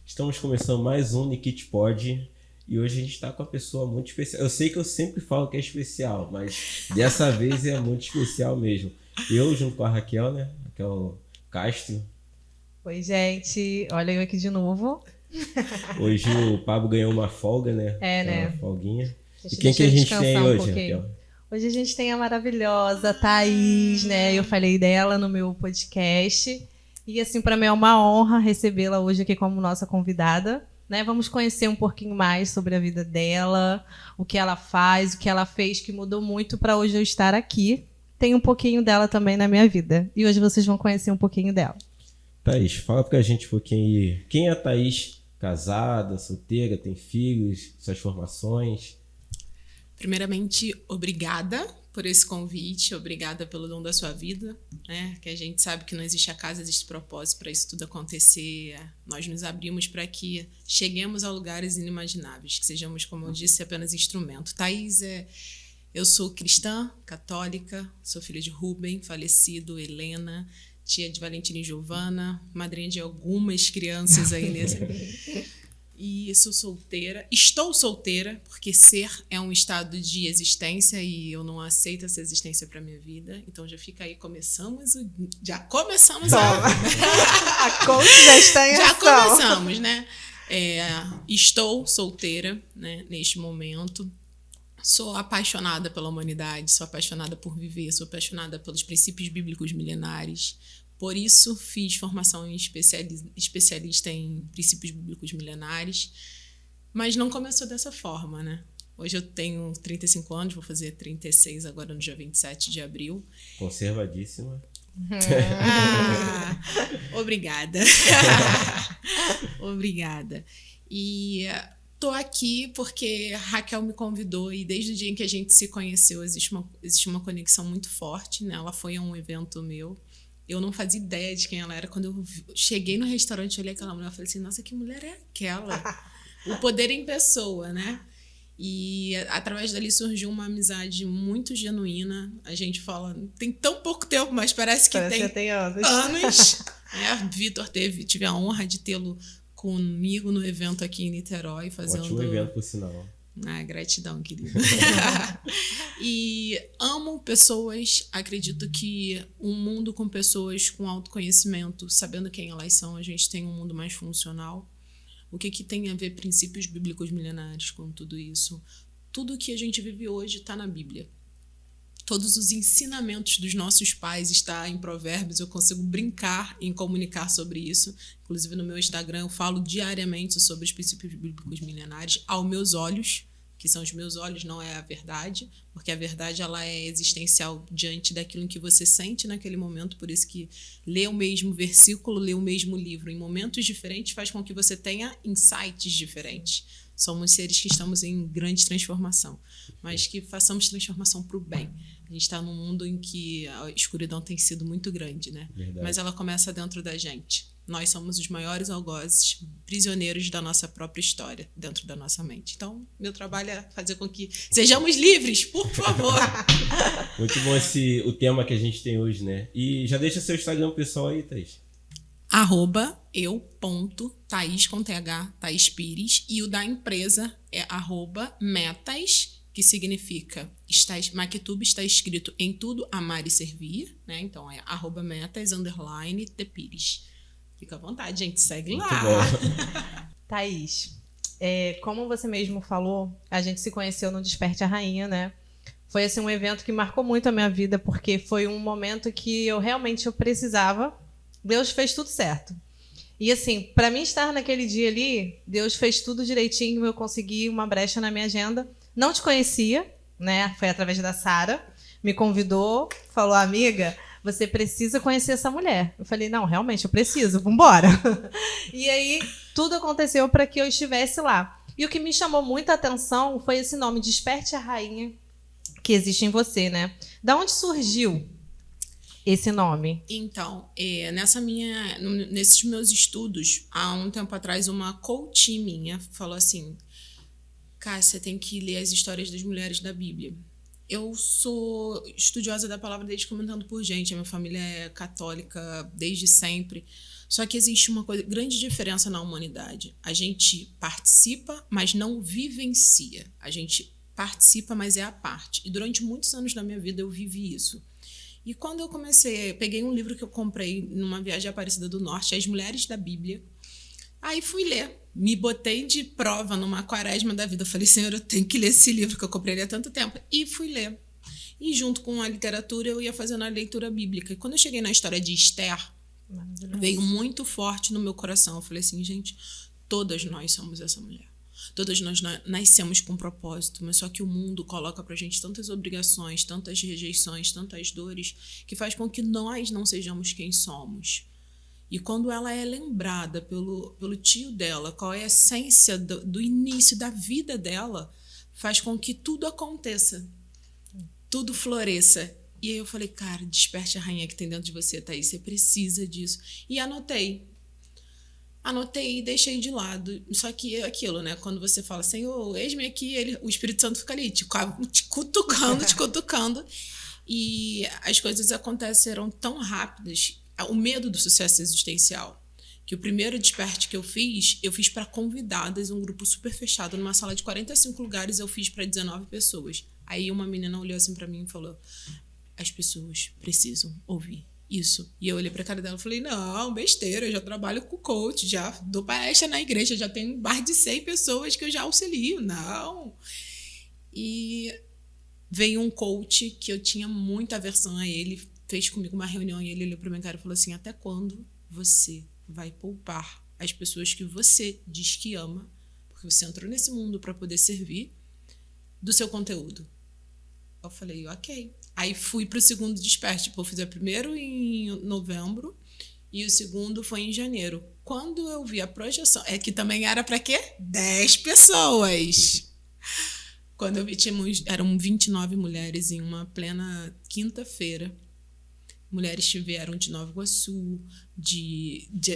Estamos começando mais um Nikit Pod e hoje a gente está com uma pessoa muito especial. Eu sei que eu sempre falo que é especial, mas dessa vez é muito especial mesmo. Eu, junto com a Raquel, né? Raquel Castro. Oi, gente. Olha eu aqui de novo. Hoje o Pablo ganhou uma folga, né? Né? Uma folguinha. E quem Deixa que a eu gente tem aí descansar um hoje, pouquinho. Raquel? Hoje a gente tem a maravilhosa Thaís, né? Eu falei dela no meu podcast. E assim, para mim é uma honra recebê-la hoje aqui como nossa convidada. Né? Vamos conhecer um pouquinho mais sobre a vida dela, o que ela faz, o que ela fez, que mudou muito para hoje eu estar aqui. Tem um pouquinho dela também na minha vida. E hoje vocês vão conhecer um pouquinho dela. Thaís, fala pra gente um pouquinho aí. Quem é a Thaís? Casada, solteira, tem filhos, suas formações? Primeiramente, obrigada por esse convite, obrigada pelo dom da sua vida, né? Que a gente sabe que não existe acaso, existe propósito para isso tudo acontecer. Nós nos abrimos para que cheguemos a lugares inimagináveis, que sejamos, como eu disse, apenas instrumento. Thaís, eu sou cristã, católica, sou filha de Rubem, falecido, Helena, tia de Valentina e Giovana, madrinha de algumas crianças aí nesse... E sou solteira. Estou solteira, porque ser é um estado de existência e eu não aceito essa existência para minha vida. Então já fica aí, já começamos A coach já está em já ação. começamos, né? Estou solteira, né, neste momento. Sou apaixonada pela humanidade, sou apaixonada por viver, sou apaixonada pelos princípios bíblicos milenares. Por isso, fiz formação em especialista em princípios bíblicos milenares, mas não começou dessa forma, né? Hoje eu tenho 35 anos, vou fazer 36 agora no dia 27 de abril. Conservadíssima. Obrigada. Obrigada. E tô aqui porque a Raquel me convidou e desde o dia em que a gente se conheceu existe uma conexão muito forte, né? Ela foi a um evento meu. Eu não fazia ideia de quem ela era. Quando eu cheguei no restaurante, olhei aquela mulher e falei assim, nossa, que mulher é aquela? O poder em pessoa, né? E através dali surgiu uma amizade muito genuína. A gente fala, tem tão pouco tempo, mas parece que tem anos. Vitor tive a honra de tê-lo comigo no evento aqui em Niterói. Ótimo evento, por sinal. Gratidão, querida. E amo pessoas, acredito que um mundo com pessoas com autoconhecimento, sabendo quem elas são, a gente tem um mundo mais funcional. O que tem a ver princípios bíblicos milenares com tudo isso? Tudo que a gente vive hoje está na Bíblia. Todos os ensinamentos dos nossos pais estão em Provérbios, eu consigo brincar em comunicar sobre isso. Inclusive no meu Instagram eu falo diariamente sobre os princípios bíblicos milenares aos meus olhos, que são os meus olhos, não é a verdade, porque a verdade ela é existencial diante daquilo em que você sente naquele momento, por isso que ler o mesmo versículo, ler o mesmo livro em momentos diferentes faz com que você tenha insights diferentes. Somos seres que estamos em grande transformação, mas que façamos transformação para o bem. A gente está num mundo em que a escuridão tem sido muito grande, né? Verdade. Mas ela começa dentro da gente. Nós somos os maiores algozes, prisioneiros da nossa própria história, dentro da nossa mente. Então, meu trabalho é fazer com que sejamos livres, por favor. Muito bom o tema que a gente tem hoje, né? E já deixa seu Instagram pessoal aí, Thaís. @eu.Thaís com TH, Thaís Pires, e o da empresa é @metas, que significa Maquitube está escrito em tudo amar e servir, né? Então é @metas_Tpires. Fica à vontade, gente, segue lá. Muito bom. Thaís, como você mesmo falou, a gente se conheceu no Desperte a Rainha, né? Foi assim, um evento que marcou muito a minha vida, porque foi um momento que eu precisava. Deus fez tudo certo. E assim, para mim estar naquele dia ali, Deus fez tudo direitinho, eu consegui uma brecha na minha agenda. Não te conhecia, né? Foi através da Sara, me convidou, falou, amiga, você precisa conhecer essa mulher. Eu falei, não, realmente, eu preciso, vambora. E aí, tudo aconteceu para que eu estivesse lá. E o que me chamou muita atenção foi esse nome, Desperte a Rainha, que existe em você, né? Da onde surgiu esse nome? Então, nesses meus estudos, há um tempo atrás, uma coach minha falou assim, Cássia, você tem que ler as histórias das mulheres da Bíblia. Eu sou estudiosa da palavra desde que eu me entendo por gente. A minha família é católica desde sempre. Só que existe uma grande diferença na humanidade. A gente participa, mas não vivencia. A gente participa, mas é a parte. E durante muitos anos da minha vida eu vivi isso. E quando eu peguei um livro que eu comprei numa viagem à Aparecida do Norte, As Mulheres da Bíblia. Aí fui ler. Me botei de prova numa quaresma da vida. Eu falei, Senhor, eu tenho que ler esse livro que eu comprei há tanto tempo. E fui ler. E junto com a literatura eu ia fazendo a leitura bíblica. E quando eu cheguei na história de Esther, veio muito forte no meu coração. Eu falei assim, gente, todas nós somos essa mulher. Todas nós nascemos com propósito, mas só que o mundo coloca pra gente tantas obrigações, tantas rejeições, tantas dores, que faz com que nós não sejamos quem somos. E quando ela é lembrada pelo tio dela, qual é a essência do início da vida dela, faz com que tudo aconteça, tudo floresça. E aí eu falei, cara, desperte a rainha que tem dentro de você, Thaís, você precisa disso. E anotei e deixei de lado. Só que é aquilo, né? Quando você fala, Senhor, eis-me aqui, o Espírito Santo fica ali, te cutucando. E as coisas aconteceram tão rápidas. O medo do sucesso existencial. Que o primeiro desperte que eu fiz para convidadas, um grupo super fechado, numa sala de 45 lugares, eu fiz para 19 pessoas. Aí uma menina olhou assim para mim e falou, as pessoas precisam ouvir isso. E eu olhei pra cara dela e falei, não, besteira, eu já trabalho com coach, já dou palestra na igreja, já tenho mais de 100 pessoas que eu já auxilio, não. E veio um coach que eu tinha muita aversão a ele, fez comigo uma reunião e ele olhou pra minha cara e falou assim, até quando você vai poupar as pessoas que você diz que ama, porque você entrou nesse mundo para poder servir, do seu conteúdo? Eu falei, ok. Aí fui pro segundo desperte. Eu fiz o primeiro em novembro e o segundo foi em janeiro. Quando eu vi a projeção, é que também era para quê? 10 pessoas. Quando eu vi, eram 29 mulheres em uma plena quinta-feira. Mulheres que vieram de Nova Iguaçu,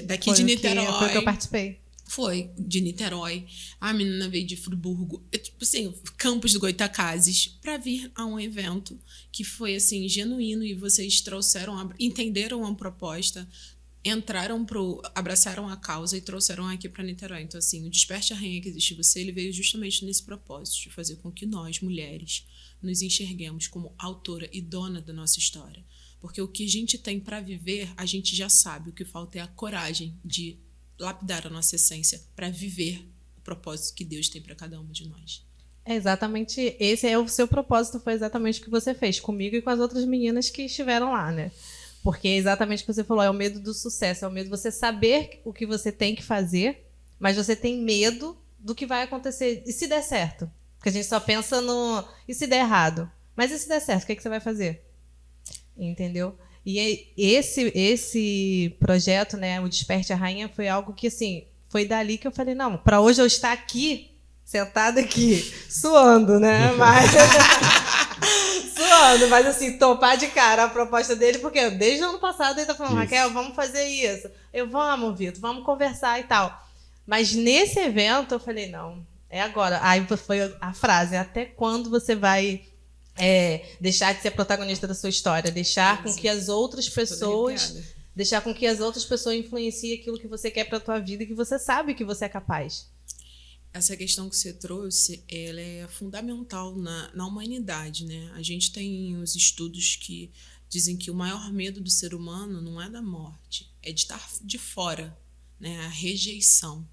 daqui de Niterói. Foi que eu participei. Foi, de Niterói. A menina veio de Friburgo, tipo assim, Campos do Goytacazes, para vir a um evento que foi assim genuíno e vocês entenderam a proposta, abraçaram a causa e trouxeram aqui para Niterói. Então assim, o Desperte a Rainha que existe em você, ele veio justamente nesse propósito de fazer com que nós, mulheres, nos enxerguemos como autora e dona da nossa história. Porque o que a gente tem para viver, a gente já sabe. O que falta é a coragem de lapidar a nossa essência para viver o propósito que Deus tem para cada uma de nós. É exatamente, esse é o seu propósito, foi exatamente o que você fez comigo e com as outras meninas que estiveram lá, né? Porque é exatamente o que você falou, é o medo do sucesso, é o medo de você saber o que você tem que fazer, mas você tem medo do que vai acontecer, e se der certo? Porque a gente só pensa no, e se der errado? Mas e se der certo, o que você vai fazer? Entendeu? E esse projeto, né, o Desperte a Rainha, foi algo que, assim, foi dali que eu falei, não, para hoje eu estar aqui, sentada aqui, suando, né, mas assim, topar de cara a proposta dele, porque desde o ano passado ele tá falando, Raquel, vamos fazer isso. Vamos, Vitor, vamos conversar e tal. Mas nesse evento eu falei, não, é agora. Aí foi a frase, até quando você vai deixar de ser protagonista da sua história, deixar com que as outras pessoas influenciem aquilo que você quer para a tua vida e que você sabe que você é capaz. Essa questão que você trouxe, ela é fundamental na humanidade, né? A gente tem os estudos que dizem que o maior medo do ser humano não é da morte, é de estar de fora, né? A rejeição.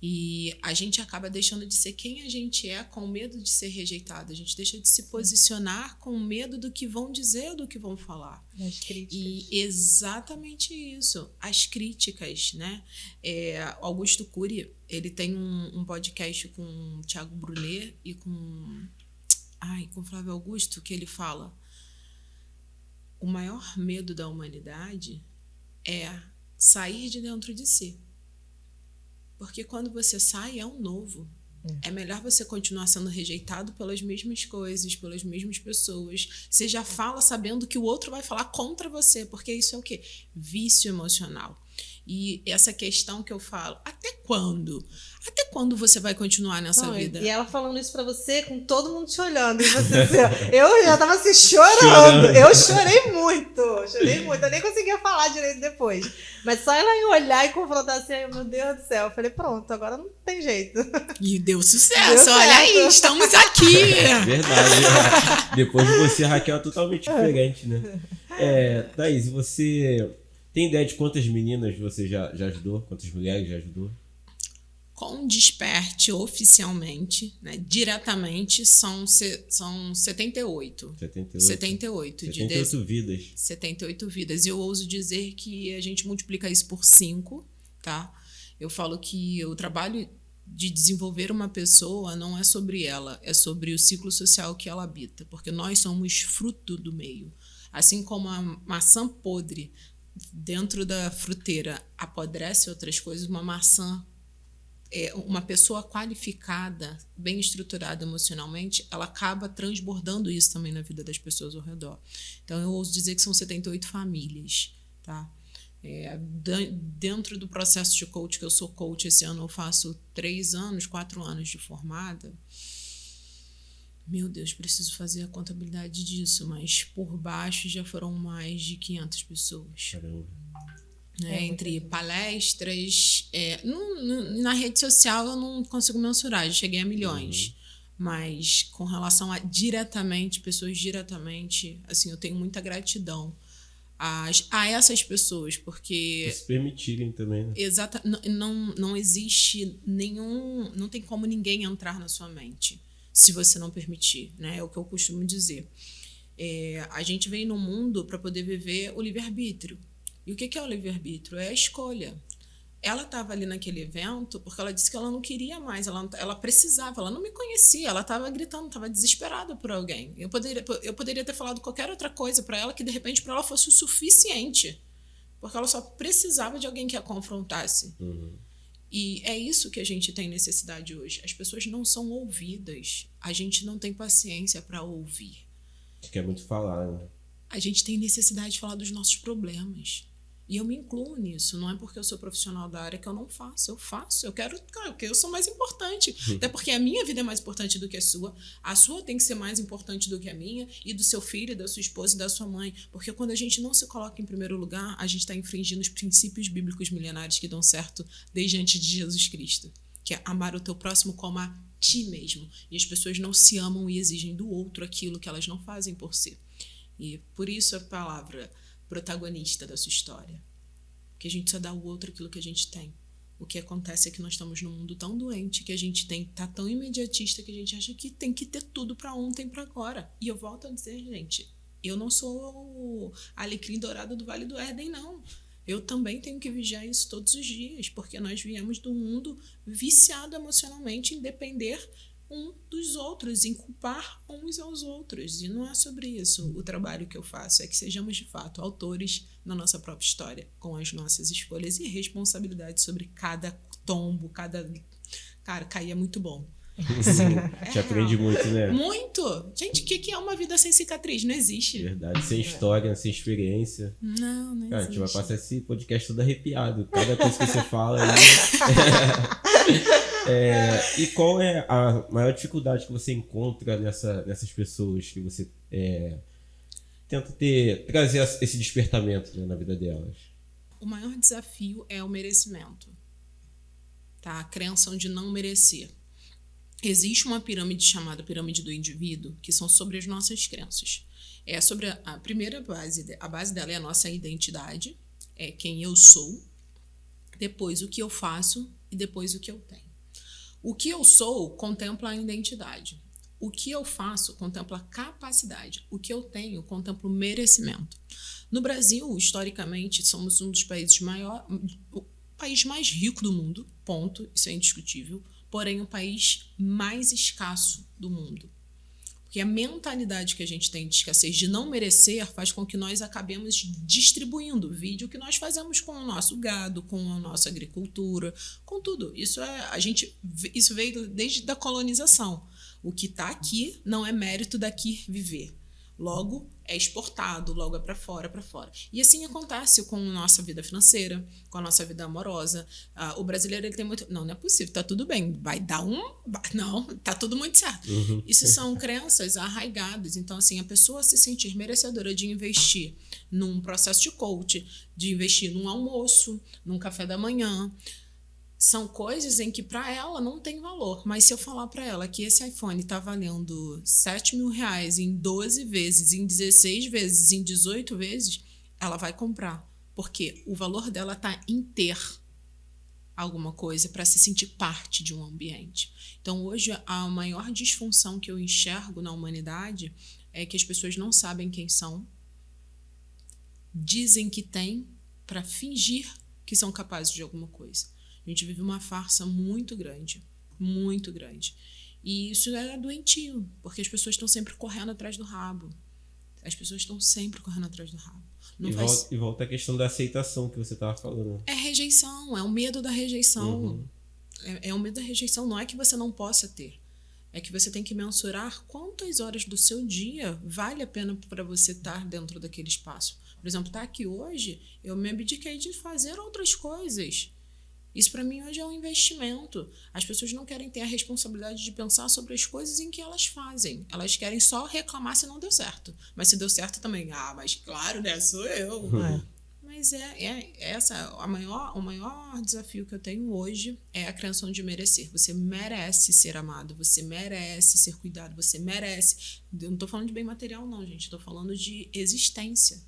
E a gente acaba deixando de ser quem a gente é com medo de ser rejeitado. A gente deixa de se posicionar com medo do que vão dizer, do que vão falar. As críticas. E exatamente isso. As críticas, né? Augusto Cury, ele tem um podcast com o Thiago Brunet e com Flávio Augusto, que ele fala: o maior medo da humanidade é sair de dentro de si. Porque quando você sai, é um novo. É melhor você continuar sendo rejeitado pelas mesmas coisas, pelas mesmas pessoas. Você já fala sabendo que o outro vai falar contra você, porque isso é o quê? Vício emocional. E essa questão que eu falo, até quando? Até quando você vai continuar nessa vida? E ela falando isso pra você com todo mundo te olhando. E você, eu já tava assim, chorando. Eu chorei muito. Eu nem conseguia falar direito depois. Mas só ela ir olhar e confrontar assim, ai, meu Deus do céu. Eu falei, pronto, agora não tem jeito. E deu sucesso, olha aí, estamos aqui. Verdade. Depois de você, a Raquel é totalmente diferente, né? Thaís, você tem ideia de quantas meninas você já ajudou? Quantas mulheres já ajudou? Com Desperte oficialmente, né, diretamente, são 78. 78 vidas. 78 vidas. E eu ouso dizer que a gente multiplica isso por 5, tá? Eu falo que o trabalho de desenvolver uma pessoa não é sobre ela, é sobre o ciclo social que ela habita, porque nós somos fruto do meio. Assim como a maçã podre dentro da fruteira apodrece outras coisas, uma pessoa qualificada, bem estruturada emocionalmente, ela acaba transbordando isso também na vida das pessoas ao redor. Então, eu ouso dizer que são 78 famílias, tá? Dentro do processo de coach, que eu sou coach, esse ano eu faço 4 anos de formada. Meu Deus, preciso fazer a contabilidade disso, mas por baixo já foram mais de 500 pessoas. Caramba. Entre palestras, na rede social eu não consigo mensurar, já cheguei a milhões, mas com relação a pessoas diretamente, assim, eu tenho muita gratidão a essas pessoas, porque se permitirem também, né? Não existe não tem como ninguém entrar na sua mente se você não permitir, né? É o que eu costumo dizer. A gente vem no mundo para poder viver o livre-arbítrio. E o que é o livre-arbítrio? É a escolha. Ela estava ali naquele evento porque ela disse que ela não queria mais, ela precisava, ela não me conhecia, ela estava gritando, estava desesperada por alguém. Eu poderia ter falado qualquer outra coisa para ela que de repente para ela fosse o suficiente, porque ela só precisava de alguém que a confrontasse. E é isso que a gente tem necessidade hoje. As pessoas não são ouvidas, a gente não tem paciência para ouvir. A gente quer muito falar, né? A gente tem necessidade de falar dos nossos problemas. E eu me incluo nisso. Não é porque eu sou profissional da área que eu não faço. Eu faço. Eu quero, porque eu sou mais importante. Até porque a minha vida é mais importante do que a sua. A sua tem que ser mais importante do que a minha. E do seu filho, da sua esposa e da sua mãe. Porque quando a gente não se coloca em primeiro lugar, a gente está infringindo os princípios bíblicos milenares que dão certo desde antes de Jesus Cristo. Que é amar o teu próximo como a ti mesmo. E as pessoas não se amam e exigem do outro aquilo que elas não fazem por si. E por isso a palavra protagonista da sua história. Porque a gente só dá ao outro aquilo que a gente tem. O que acontece é que nós estamos num mundo tão doente que a gente tá tão imediatista que a gente acha que tem que ter tudo para ontem, para agora. E eu volto a dizer, gente, eu não sou o alecrim dourado do Vale do Éden, não. Eu também tenho que vigiar isso todos os dias, porque nós viemos do mundo viciado emocionalmente em depender dos outros, em culpar uns aos outros. E não é sobre isso o trabalho que eu faço, é que sejamos de fato autores na nossa própria história, com as nossas escolhas e responsabilidade sobre cada tombo, Cara, cair é muito bom. Sim, te aprende muito, né? Muito! Gente, o que é uma vida sem cicatriz? Não existe. Verdade, sem história, sem experiência. Não Cara, existe. a gente vai passar esse podcast todo arrepiado. Cada coisa que você fala aí. E qual é a maior dificuldade que você encontra nessas pessoas que você tenta trazer esse despertamento, né, na vida delas? O maior desafio é o merecimento, tá? A crença de não merecer. Existe uma pirâmide chamada pirâmide do indivíduo, que são sobre as nossas crenças. É sobre a primeira base, a base dela é a nossa identidade, é quem eu sou, depois o que eu faço e depois o que eu tenho. O que eu sou contempla a identidade. O que eu faço contempla a capacidade. O que eu tenho contempla o merecimento. No Brasil, historicamente, somos um dos países o país mais rico do mundo, ponto, isso é indiscutível, porém o país mais escasso do mundo. Porque a mentalidade que a gente tem de escassez, de não merecer, faz com que nós acabemos distribuindo vídeo que nós fazemos com o nosso gado, com a nossa agricultura, com tudo. Isso veio desde a colonização. O que está aqui não é mérito daqui viver. Logo, é exportado, logo é para fora, para fora. E assim acontece com a nossa vida financeira, com a nossa vida amorosa. O brasileiro, ele tem muito... Não é possível, tá tudo bem. Vai dar um... Não, tá tudo muito certo. Isso são crenças arraigadas. Então, assim, a pessoa se sentir merecedora de investir num processo de coach, de investir num almoço, num café da manhã... São coisas em que para ela não tem valor. Mas se eu falar para ela que esse iPhone está valendo R$7.000 em 12 vezes, em 16 vezes, em 18 vezes, ela vai comprar. Porque o valor dela está em ter alguma coisa para se sentir parte de um ambiente. Então, hoje, a maior disfunção que eu enxergo na humanidade é que as pessoas não sabem quem são, dizem que têm para fingir que são capazes de alguma coisa. A gente vive uma farsa muito grande, muito grande. E isso é doentio, porque as pessoas estão sempre correndo atrás do rabo. As pessoas estão sempre correndo atrás do rabo. E volta a questão da aceitação que você estava falando. É rejeição, é o medo da rejeição. É o medo da rejeição, não é que você não possa ter. É que você tem que mensurar quantas horas do seu dia vale a pena para você estar dentro daquele espaço. Por exemplo, estar aqui hoje, eu me abdiquei de fazer outras coisas. Isso para mim hoje é um investimento. As pessoas não querem ter a responsabilidade de pensar sobre as coisas em que elas fazem. Elas querem só reclamar se não deu certo. Mas se deu certo também, mas claro, né, sou eu. Mas o maior desafio que eu tenho hoje é a crença de merecer. Você merece ser amado, você merece ser cuidado, você merece. Eu não estou falando de bem material não, gente. Estou falando de existência.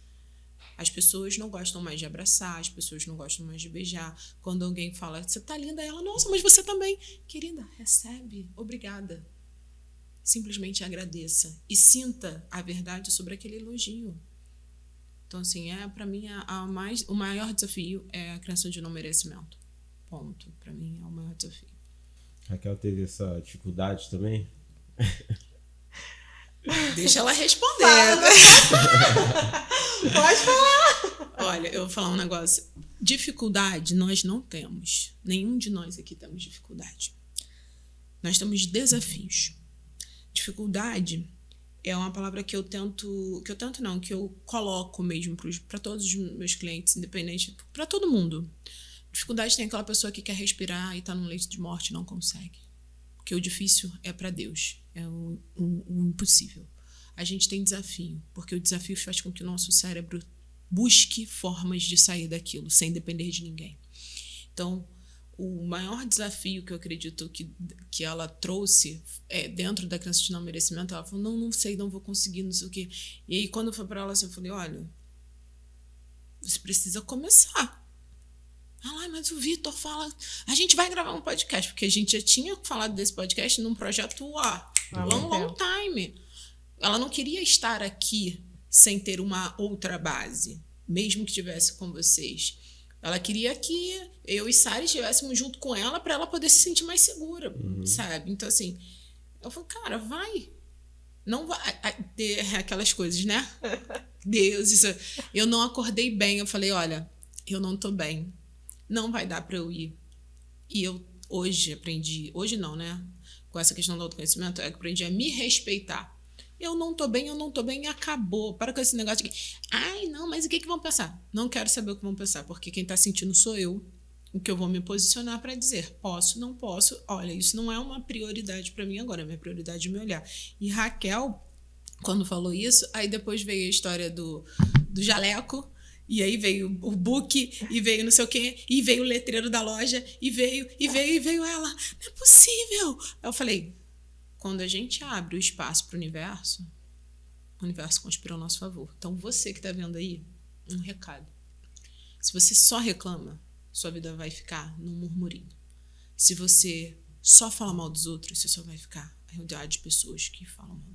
As pessoas não gostam mais de abraçar, as pessoas não gostam mais de beijar. Quando alguém fala, você tá linda, ela, nossa, mas você também. Querida, recebe, obrigada. Simplesmente agradeça e sinta a verdade sobre aquele elogio. Então, assim, para mim, o maior desafio é a crença de não merecimento. Ponto. Para mim, é o maior desafio. Raquel teve essa dificuldade também? Deixa ela responder. Pode falar. Olha, eu vou falar um negócio. Dificuldade nós não temos. Nenhum de nós aqui temos dificuldade. Nós temos desafios. Dificuldade é uma palavra que eu coloco mesmo para todos os meus clientes, independente, para todo mundo. Dificuldade tem aquela pessoa que quer respirar e está num leito de morte e não consegue. Porque o difícil é para Deus, é o impossível. A gente tem desafio, porque o desafio faz com que o nosso cérebro busque formas de sair daquilo, sem depender de ninguém. Então, o maior desafio que eu acredito que ela trouxe dentro da crença de não merecimento, ela falou, não sei, não vou conseguir, não sei o quê. E aí, quando foi para ela, assim, eu falei, olha, você precisa começar. Mas o Vitor fala, a gente vai gravar um podcast, porque a gente já tinha falado desse podcast num projeto long time. Ela não queria estar aqui sem ter uma outra base, mesmo que estivesse com vocês. Ela queria que eu e Sara estivéssemos junto com ela para ela poder se sentir mais segura, sabe? Então, assim, eu falei, cara, vai. Não vai ter aquelas coisas, né? Deus, isso. Eu não acordei bem. Eu falei, olha, eu não tô bem. Não vai dar para eu ir. E eu hoje aprendi, hoje não, né? Com essa questão do autoconhecimento, eu aprendi a me respeitar. Eu não tô bem e acabou. Para com esse negócio de que, não, mas o que vão pensar? Não quero saber o que vão pensar, porque quem tá sentindo sou eu. O que eu vou me posicionar para dizer, posso, não posso. Olha, isso não é uma prioridade para mim agora, minha prioridade é me olhar. E Raquel, quando falou isso, aí depois veio a história do jaleco, e aí veio o book, e veio não sei o quê, e veio o letreiro da loja, e veio ela. Não é possível. Aí eu falei, quando a gente abre o espaço para o universo conspira ao nosso favor. Então, você que está vendo aí, um recado. Se você só reclama, sua vida vai ficar num murmurinho. Se você só fala mal dos outros, você só vai ficar rodeado de pessoas que falam mal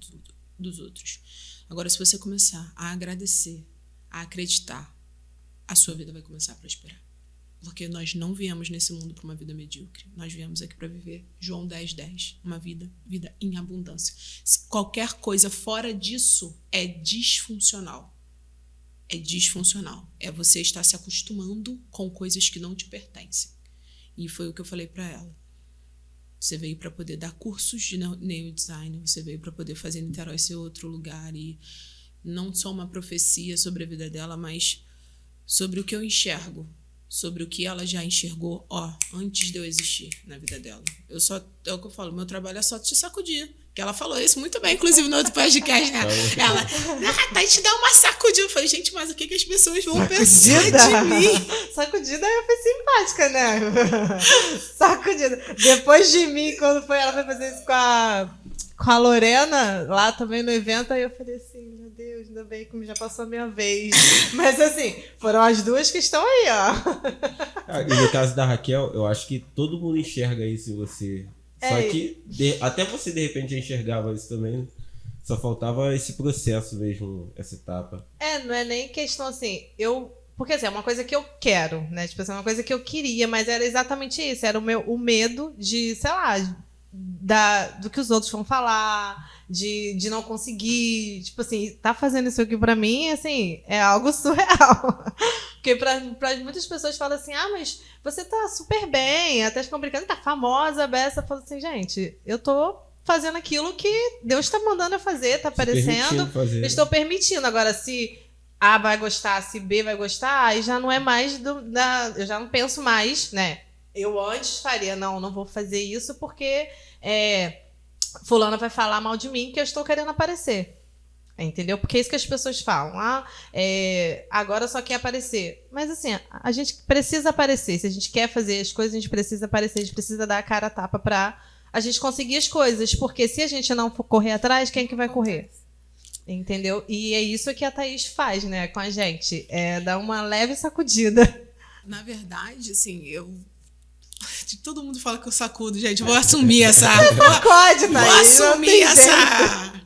dos outros. Agora, se você começar a agradecer, a acreditar, a sua vida vai começar a prosperar. Porque nós não viemos nesse mundo para uma vida medíocre. Nós viemos aqui para viver João 10:10, uma vida em abundância. Qualquer coisa fora disso é disfuncional. É disfuncional. É você estar se acostumando com coisas que não te pertencem. E foi o que eu falei para ela. Você veio para poder dar cursos de neurodesign, você veio para poder fazer Niterói ser outro lugar. E não só uma profecia sobre a vida dela, mas sobre o que eu enxergo, sobre o que ela já enxergou, antes de eu existir na vida dela. É o que eu falo, meu trabalho é só te sacudir. Que ela falou isso muito bem, inclusive no outro podcast, né? Ela, tá, te dá uma sacudida. Eu falei, gente, mas o que as pessoas vão pensar de mim? Sacudida eu fui simpática, né? Sacudida. Depois de mim, quando ela foi fazer isso com a Lorena, lá também no evento, aí eu falei assim, meu Deus, ainda bem que já passou a minha vez. Mas assim, foram as duas que estão aí, ó. E no caso da Raquel, eu acho que todo mundo enxerga isso em você. Só que até você de repente já enxergava isso também. Só faltava esse processo mesmo, essa etapa. Não é nem questão assim, porque assim, é uma coisa que eu quero, né? Tipo assim, é uma coisa que eu queria, mas era exatamente isso. Era o medo de, sei lá, do que os outros vão falar, de não conseguir. Tipo assim, tá fazendo isso aqui pra mim, assim, é algo surreal. Porque pra muitas pessoas falam assim, mas você tá super bem, até ficam brincando, tá famosa, Bessa. Fala assim, gente, eu tô fazendo aquilo que Deus tá mandando eu fazer, tá aparecendo, eu estou permitindo. Agora, se A vai gostar, se B vai gostar, aí já não é mais eu já não penso mais, né? Eu antes faria, não vou fazer isso porque fulana vai falar mal de mim que eu estou querendo aparecer. Entendeu? Porque é isso que as pessoas falam. Agora só quer aparecer. Mas assim, a gente precisa aparecer. Se a gente quer fazer as coisas, a gente precisa aparecer. A gente precisa dar a cara a tapa pra a gente conseguir as coisas. Porque se a gente não for correr atrás, quem que vai correr? Entendeu? E é isso que a Thaís faz, né, com a gente. Dar uma leve sacudida. Na verdade, assim, todo mundo fala que eu sacudo, gente. Eu vou assumir essa... Pode, Thaís. Vou assumir essa...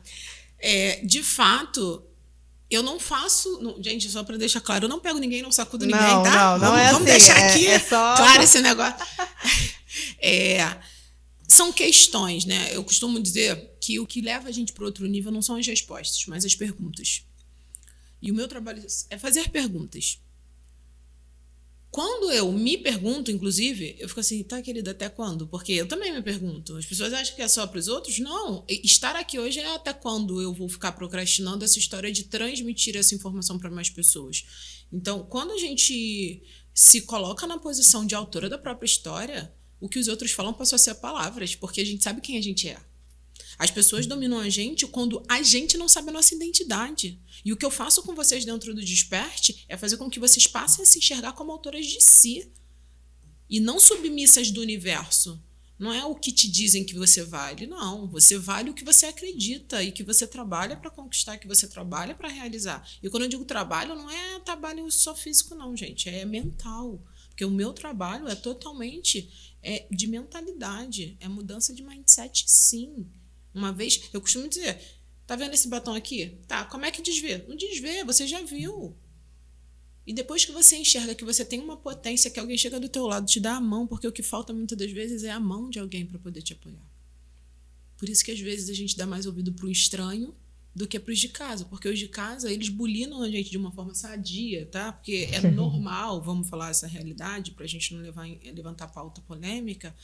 de fato, eu não faço... gente, só pra deixar claro, eu não pego ninguém, não sacudo ninguém, tá? Não é vamos assim. Deixar aqui só... claro esse negócio. São questões, né? Eu costumo dizer que o que leva a gente para outro nível não são as respostas, mas as perguntas. E o meu trabalho é fazer perguntas. Quando eu me pergunto, inclusive, eu fico assim, tá, querida, até quando? Porque eu também me pergunto. As pessoas acham que é só para os outros? Não. Estar aqui hoje é até quando eu vou ficar procrastinando essa história de transmitir essa informação para mais pessoas. Então, quando a gente se coloca na posição de autora da própria história, o que os outros falam passou a ser palavras, porque a gente sabe quem a gente é. As pessoas dominam a gente quando a gente não sabe a nossa identidade. E o que eu faço com vocês dentro do Desperte é fazer com que vocês passem a se enxergar como autoras de si. E não submissas do universo. Não é o que te dizem que você vale. Não, você vale o que você acredita e que você trabalha para conquistar, que você trabalha para realizar. E quando eu digo trabalho, não é trabalho só físico não, gente. É mental. Porque o meu trabalho é totalmente de mentalidade. É mudança de mindset, sim. Uma vez, eu costumo dizer, tá vendo esse batom aqui? Tá, como é que desvê? Não desvê, você já viu. E depois que você enxerga que você tem uma potência, que alguém chega do teu lado, te dá a mão, porque o que falta muitas das vezes é a mão de alguém para poder te apoiar. Por isso que às vezes a gente dá mais ouvido pro estranho do que pros de casa, porque os de casa, eles bulinam a gente de uma forma sadia, tá? Porque é normal, vamos falar essa realidade, pra gente não levantar pauta polêmica,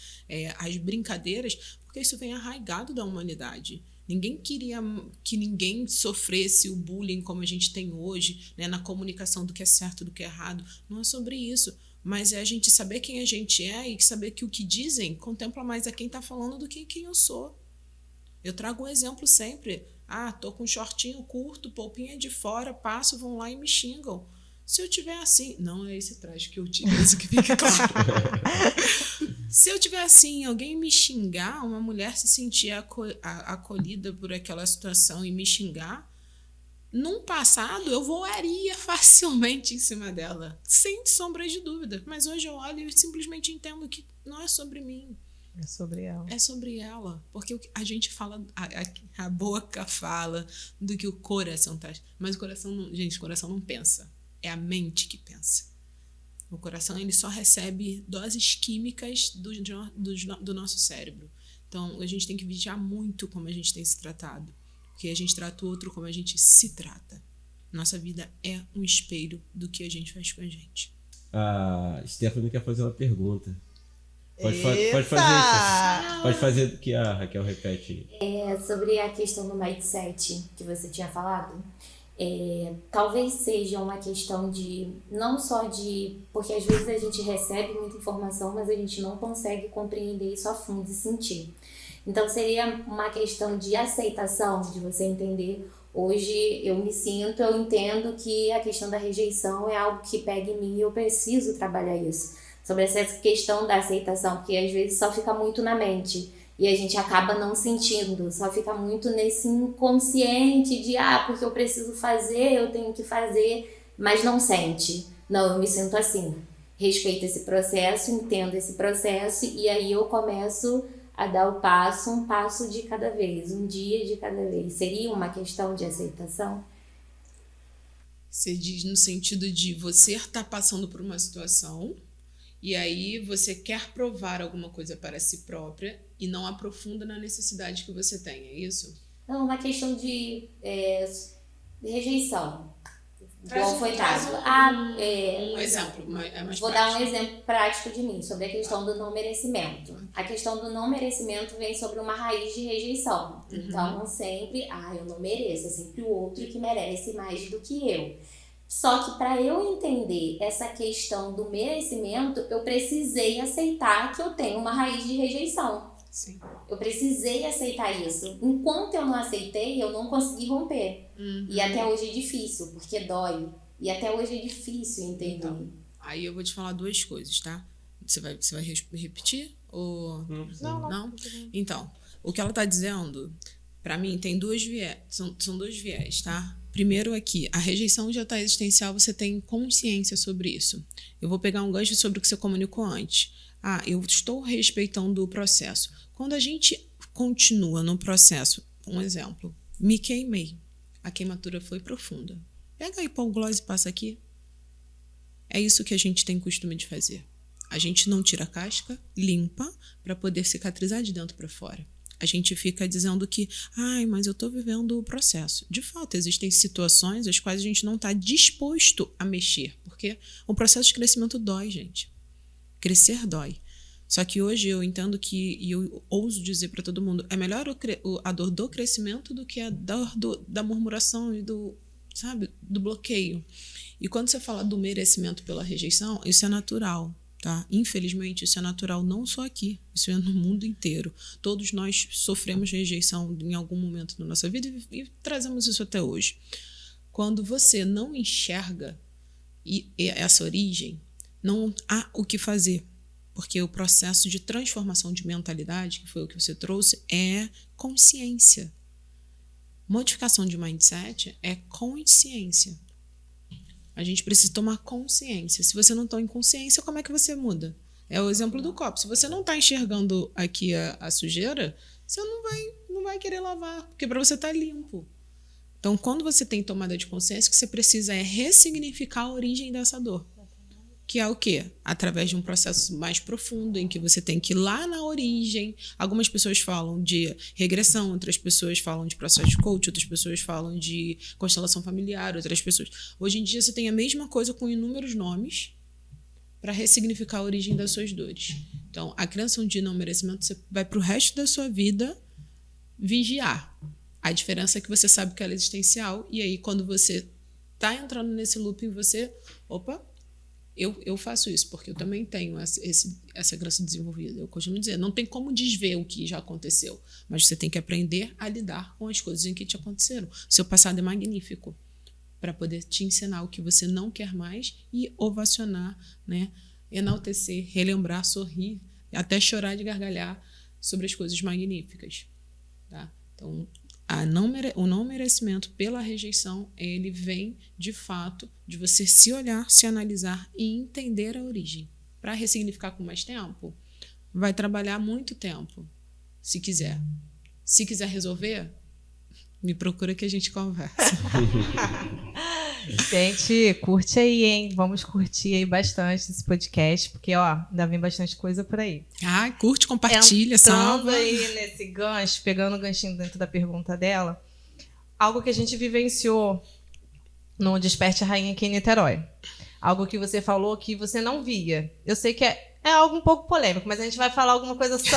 as brincadeiras, porque isso vem arraigado da humanidade. Ninguém queria que ninguém sofresse o bullying como a gente tem hoje, né, na comunicação do que é certo, do que é errado. Não é sobre isso, mas é a gente saber quem a gente é e saber que o que dizem contempla mais a quem está falando do que quem eu sou. Eu trago um exemplo sempre. Tô com um shortinho curto, polpinha de fora, passo, vão lá e me xingam. Se eu tiver assim... Não é esse traje que eu utilizo, que fica claro. Se eu tiver assim, alguém me xingar, uma mulher se sentir acolhida por aquela situação e me xingar, num passado eu voaria facilmente em cima dela, sem sombra de dúvida. Mas hoje eu olho e simplesmente entendo que não é sobre mim. É sobre ela. É sobre ela. Porque a gente fala, a boca fala do que o coração tá. Mas o coração não pensa. É a mente que pensa. O coração ele só recebe doses químicas do nosso cérebro. Então a gente tem que vigiar muito como a gente tem se tratado. Porque a gente trata o outro como a gente se trata. Nossa vida é um espelho do que a gente faz com a gente. A Stephanie quer fazer uma pergunta. Pode fazer, pode fazer do que a Raquel repete. Sobre a questão do mindset que você tinha falado. Talvez seja uma questão não só de... Porque às vezes a gente recebe muita informação, mas a gente não consegue compreender isso a fundo e sentir. Então seria uma questão de aceitação, de você entender. Hoje eu entendo que a questão da rejeição é algo que pega em mim e eu preciso trabalhar isso. Sobre essa questão da aceitação, porque às vezes só fica muito na mente. E a gente acaba não sentindo, só fica muito nesse inconsciente de porque eu preciso fazer, eu tenho que fazer, mas não sente. Não, eu me sinto assim. Respeito esse processo, entendo esse processo e aí eu começo a dar um passo de cada vez, um dia de cada vez. Seria uma questão de aceitação? Você diz no sentido de você estar passando por uma situação e aí você quer provar alguma coisa para si própria e não aprofunda na necessidade que você tem, é isso? Não, uma questão de rejeição. Igual foi traz dado. um exemplo. Vou dar um exemplo prático de mim, sobre a questão do não merecimento. A questão do não merecimento vem sobre uma raiz de rejeição. Então, sempre, eu não mereço, é sempre o outro que merece mais do que eu. Só que para eu entender essa questão do merecimento, eu precisei aceitar que eu tenho uma raiz de rejeição. Sim. Eu precisei aceitar isso. Enquanto eu não aceitei, eu não consegui romper. E até hoje é difícil, porque dói. E até hoje é difícil entender. Então, aí eu vou te falar duas coisas, tá? Você vai repetir? Ou... Não? Então, o que ela tá dizendo, para mim, tem dois viés. São dois viés, tá? Primeiro aqui, a rejeição já está existencial, você tem consciência sobre isso. Eu vou pegar um gancho sobre o que você comunicou antes. Eu estou respeitando o processo. Quando a gente continua no processo, um exemplo, me queimei, a queimadura foi profunda. Pega a hipoglose e passa aqui. É isso que a gente tem costume de fazer. A gente não tira a casca, limpa, para poder cicatrizar de dentro para fora. A gente fica dizendo que, mas eu estou vivendo o processo. De fato, existem situações às quais a gente não está disposto a mexer, porque o processo de crescimento dói, gente. Crescer dói. Só que hoje eu entendo que, e eu ouso dizer para todo mundo, é melhor a dor do crescimento do que a dor da murmuração e do bloqueio. E quando você fala do merecimento pela rejeição, isso é natural. Tá? Infelizmente, isso é natural não só aqui, isso é no mundo inteiro. Todos nós sofremos rejeição em algum momento da nossa vida e trazemos isso até hoje. Quando você não enxerga essa origem, não há o que fazer, porque o processo de transformação de mentalidade, que foi o que você trouxe, é consciência. Modificação de mindset é consciência. A gente precisa tomar consciência. Se você não está em consciência, como é que você muda? É o exemplo do copo. Se você não está enxergando aqui a sujeira, você não vai querer lavar, porque para você está limpo. Então, quando você tem tomada de consciência, o que você precisa é ressignificar a origem dessa dor. Que é o quê? Através de um processo mais profundo, em que você tem que ir lá na origem. Algumas pessoas falam de regressão, outras pessoas falam de processo de coach, outras pessoas falam de constelação familiar, outras pessoas... Hoje em dia você tem a mesma coisa com inúmeros nomes para ressignificar a origem das suas dores. Então, a criação de não merecimento, você vai para o resto da sua vida vigiar. A diferença é que você sabe que ela é existencial, e aí quando você está entrando nesse looping, você... Eu faço isso, porque eu também tenho essa crença desenvolvida. Eu costumo dizer, não tem como desver o que já aconteceu, mas você tem que aprender a lidar com as coisas em que te aconteceram. O seu passado é magnífico para poder te ensinar o que você não quer mais e ovacionar, né? Enaltecer, relembrar, sorrir, até chorar de gargalhar sobre as coisas magníficas. Tá? Então, o não merecimento pela rejeição, ele vem, de fato, de você se olhar, se analisar e entender a origem. Para ressignificar com mais tempo, vai trabalhar muito tempo, se quiser. Se quiser resolver, me procura que a gente conversa. Gente, curte aí, hein? Vamos curtir aí bastante esse podcast, porque, ainda vem bastante coisa por aí. Curte, compartilha, salva. Aí nesse gancho, pegando o ganchinho dentro da pergunta dela, algo que a gente vivenciou no Desperte a Rainha aqui em Niterói. Algo que você falou que você não via. Eu sei que é algo um pouco polêmico, mas a gente vai falar alguma coisa só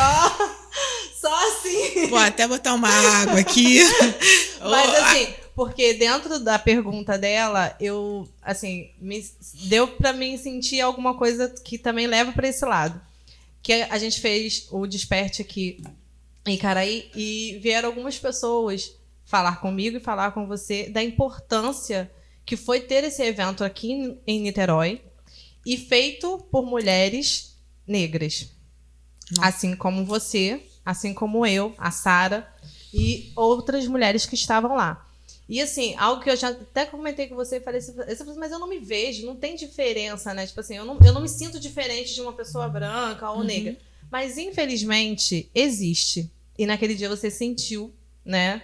assim. Vou até botar uma água aqui. Mas assim, porque dentro da pergunta dela, eu, assim, deu pra mim sentir alguma coisa que também leva pra esse lado. Que a gente fez o Desperte aqui em Caraí e vieram algumas pessoas falar comigo e falar com você da importância que foi ter esse evento aqui em Niterói e feito por mulheres negras. Assim como você, assim como eu, a Sara e outras mulheres que estavam lá. E assim, algo que eu já até comentei com você, falei assim, mas eu não me vejo, não tem diferença, né? Tipo assim, eu não me sinto diferente de uma pessoa branca ou negra. Mas infelizmente existe. E naquele dia você sentiu, né?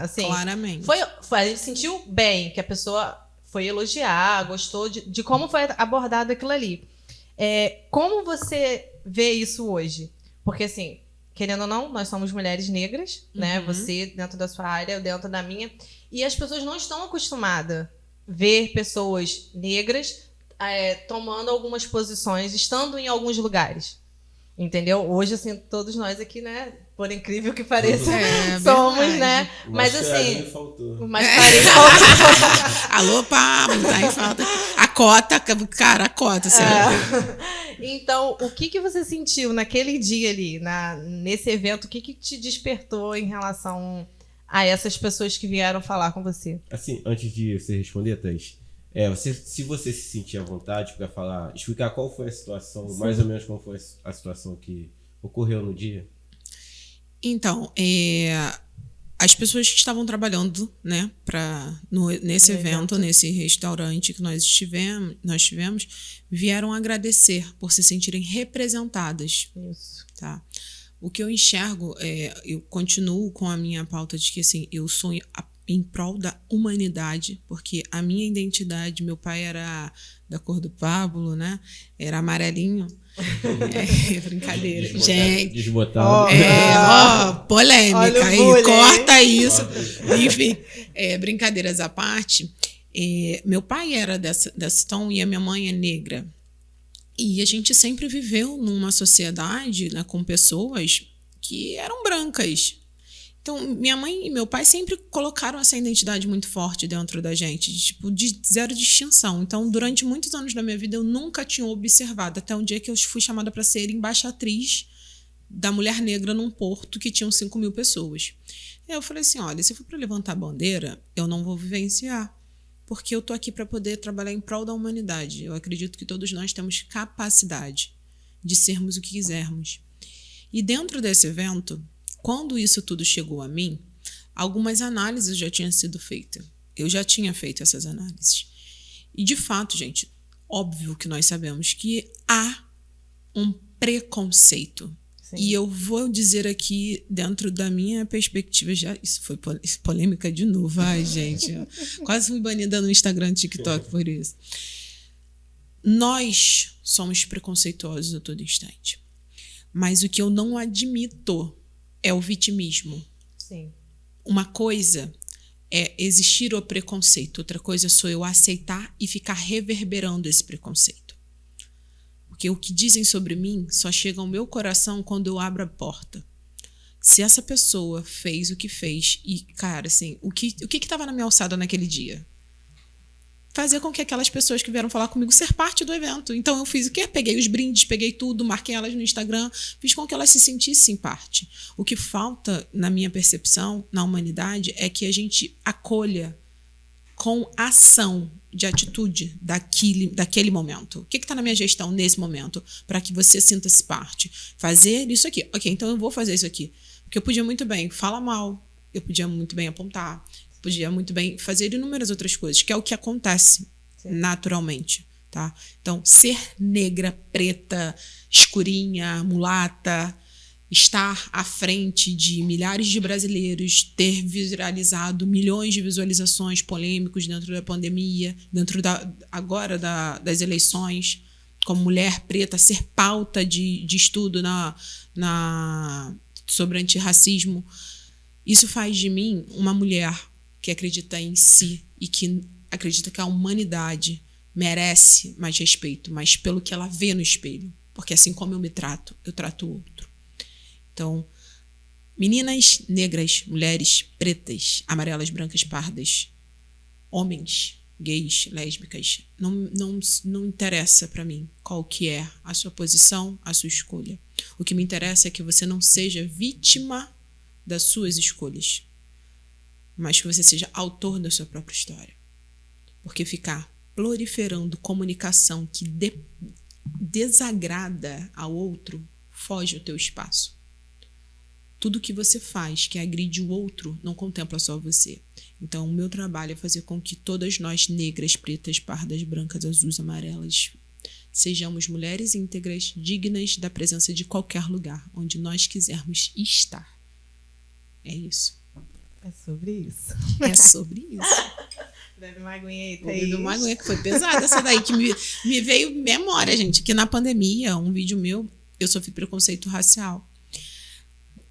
Assim, claramente. A gente sentiu bem, que a pessoa foi elogiar, gostou de como foi abordado aquilo ali. Como você vê isso hoje? Porque, assim, querendo ou não, nós somos mulheres negras, né? Você dentro da sua área, eu dentro da minha. E as pessoas não estão acostumadas a ver pessoas negras tomando algumas posições, estando em alguns lugares. Entendeu? Hoje, assim, todos nós aqui, né? Por incrível que pareça, somos, verdade. né? Mas assim. Faltou. Mas faltou. Alô, pá, aí falta a cota, cara, a cota. Então, o que você sentiu naquele dia ali, nesse evento? O que te despertou em relação a essas pessoas que vieram falar com você? Assim, antes de você responder, Thaís, se você se sentir à vontade para falar, explicar qual foi a situação, mais ou menos como foi a situação que ocorreu no dia. Então, as pessoas que estavam trabalhando, né, nesse evento, nesse restaurante que nós tivemos, vieram agradecer por se sentirem representadas. Isso. Tá? O que eu enxergo, eu continuo com a minha pauta de que, assim, eu sonho em prol da humanidade, porque a minha identidade, meu pai era da cor do Pablo, né? Era amarelinho. Brincadeira. Gente. Desbotado. Polêmica. Aí, corta isso. Enfim, brincadeiras à parte. Meu pai era dessa tom e a minha mãe é negra. E a gente sempre viveu numa sociedade, né, com pessoas que eram brancas. Então, minha mãe e meu pai sempre colocaram essa identidade muito forte dentro da gente, de zero distinção. Então, durante muitos anos da minha vida, eu nunca tinha observado, até um dia que eu fui chamada para ser embaixatriz da mulher negra num porto que tinham 5.000 pessoas. E eu falei assim, olha, se for para levantar a bandeira, eu não vou vivenciar, porque eu tô aqui para poder trabalhar em prol da humanidade. Eu acredito que todos nós temos capacidade de sermos o que quisermos. E dentro desse evento, quando isso tudo chegou a mim, algumas análises já tinham sido feitas. Eu já tinha feito essas análises. E, de fato, gente, óbvio que nós sabemos que há um preconceito. Sim. E eu vou dizer aqui, dentro da minha perspectiva, isso foi polêmica de novo, ai, gente. Quase fui banida no Instagram e TikTok por isso. Nós somos preconceituosos a todo instante. Mas o que eu não admito é o vitimismo. Sim. Uma coisa é existir o preconceito, outra coisa sou eu aceitar e ficar reverberando esse preconceito. Porque o que dizem sobre mim só chega ao meu coração quando eu abro a porta. Se essa pessoa fez o que fez e, cara, assim, o que estava na minha alçada naquele dia? Fazer com que aquelas pessoas que vieram falar comigo ser parte do evento. Então eu fiz o quê? Peguei os brindes, peguei tudo, marquei elas no Instagram, fiz com que elas se sentissem parte. O que falta, na minha percepção, na humanidade, é que a gente acolha com ação de atitude daquele momento. O que está na minha gestão nesse momento para que você sinta-se parte? Fazer isso aqui. Ok, então eu vou fazer isso aqui. Porque eu podia muito bem falar mal, eu podia muito bem apontar, podia muito bem fazer inúmeras outras coisas, que é o que acontece naturalmente, tá? Então, ser negra, preta, escurinha, mulata, estar à frente de milhares de brasileiros, ter viralizado milhões de visualizações polêmicos dentro da pandemia, dentro das eleições, como mulher preta, ser pauta de estudo sobre antirracismo, isso faz de mim uma mulher que acredita em si e que acredita que a humanidade merece mais respeito, mas pelo que ela vê no espelho. Porque assim como eu me trato, eu trato o outro. Então, Meninas negras, mulheres pretas, amarelas, brancas, pardas, homens, gays, lésbicas, não interessa para mim qual que é a sua posição, a sua escolha. O que me interessa é que você não seja vítima das suas escolhas, mas que você seja autor da sua própria história. Porque ficar proliferando comunicação que desagrada ao outro foge ao teu espaço. Tudo que você faz que agride o outro não contempla só você. Então, o meu trabalho é fazer com que todas nós, negras, pretas, pardas, brancas, azuis, amarelas, sejamos mulheres íntegras, dignas da presença de qualquer lugar onde nós quisermos estar. É isso. É sobre isso. É sobre isso. Bebe uma aguinha aí, Bebe uma aguinha, que foi pesada essa daí, que me veio memória, gente, que na pandemia, um vídeo meu, eu sofri preconceito racial.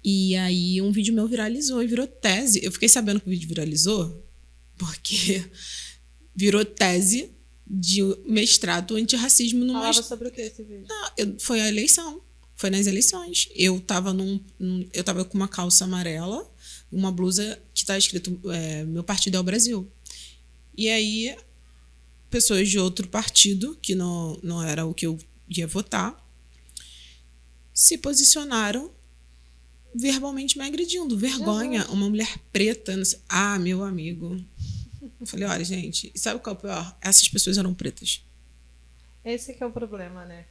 E aí um vídeo meu viralizou e virou tese. Eu fiquei sabendo que o vídeo viralizou porque virou tese de mestrado antirracismo no Falava sobre o que esse vídeo? Foi a eleição. Foi nas eleições. Eu tava com uma calça amarela, uma blusa que tá escrito meu partido é o Brasil. E aí pessoas de outro partido, que não era o que eu ia votar, se posicionaram verbalmente me agredindo. Vergonha, uma mulher preta. Não sei. Meu amigo. Eu falei, olha, gente, sabe qual é o pior? Essas pessoas eram pretas. Esse que é o problema, né?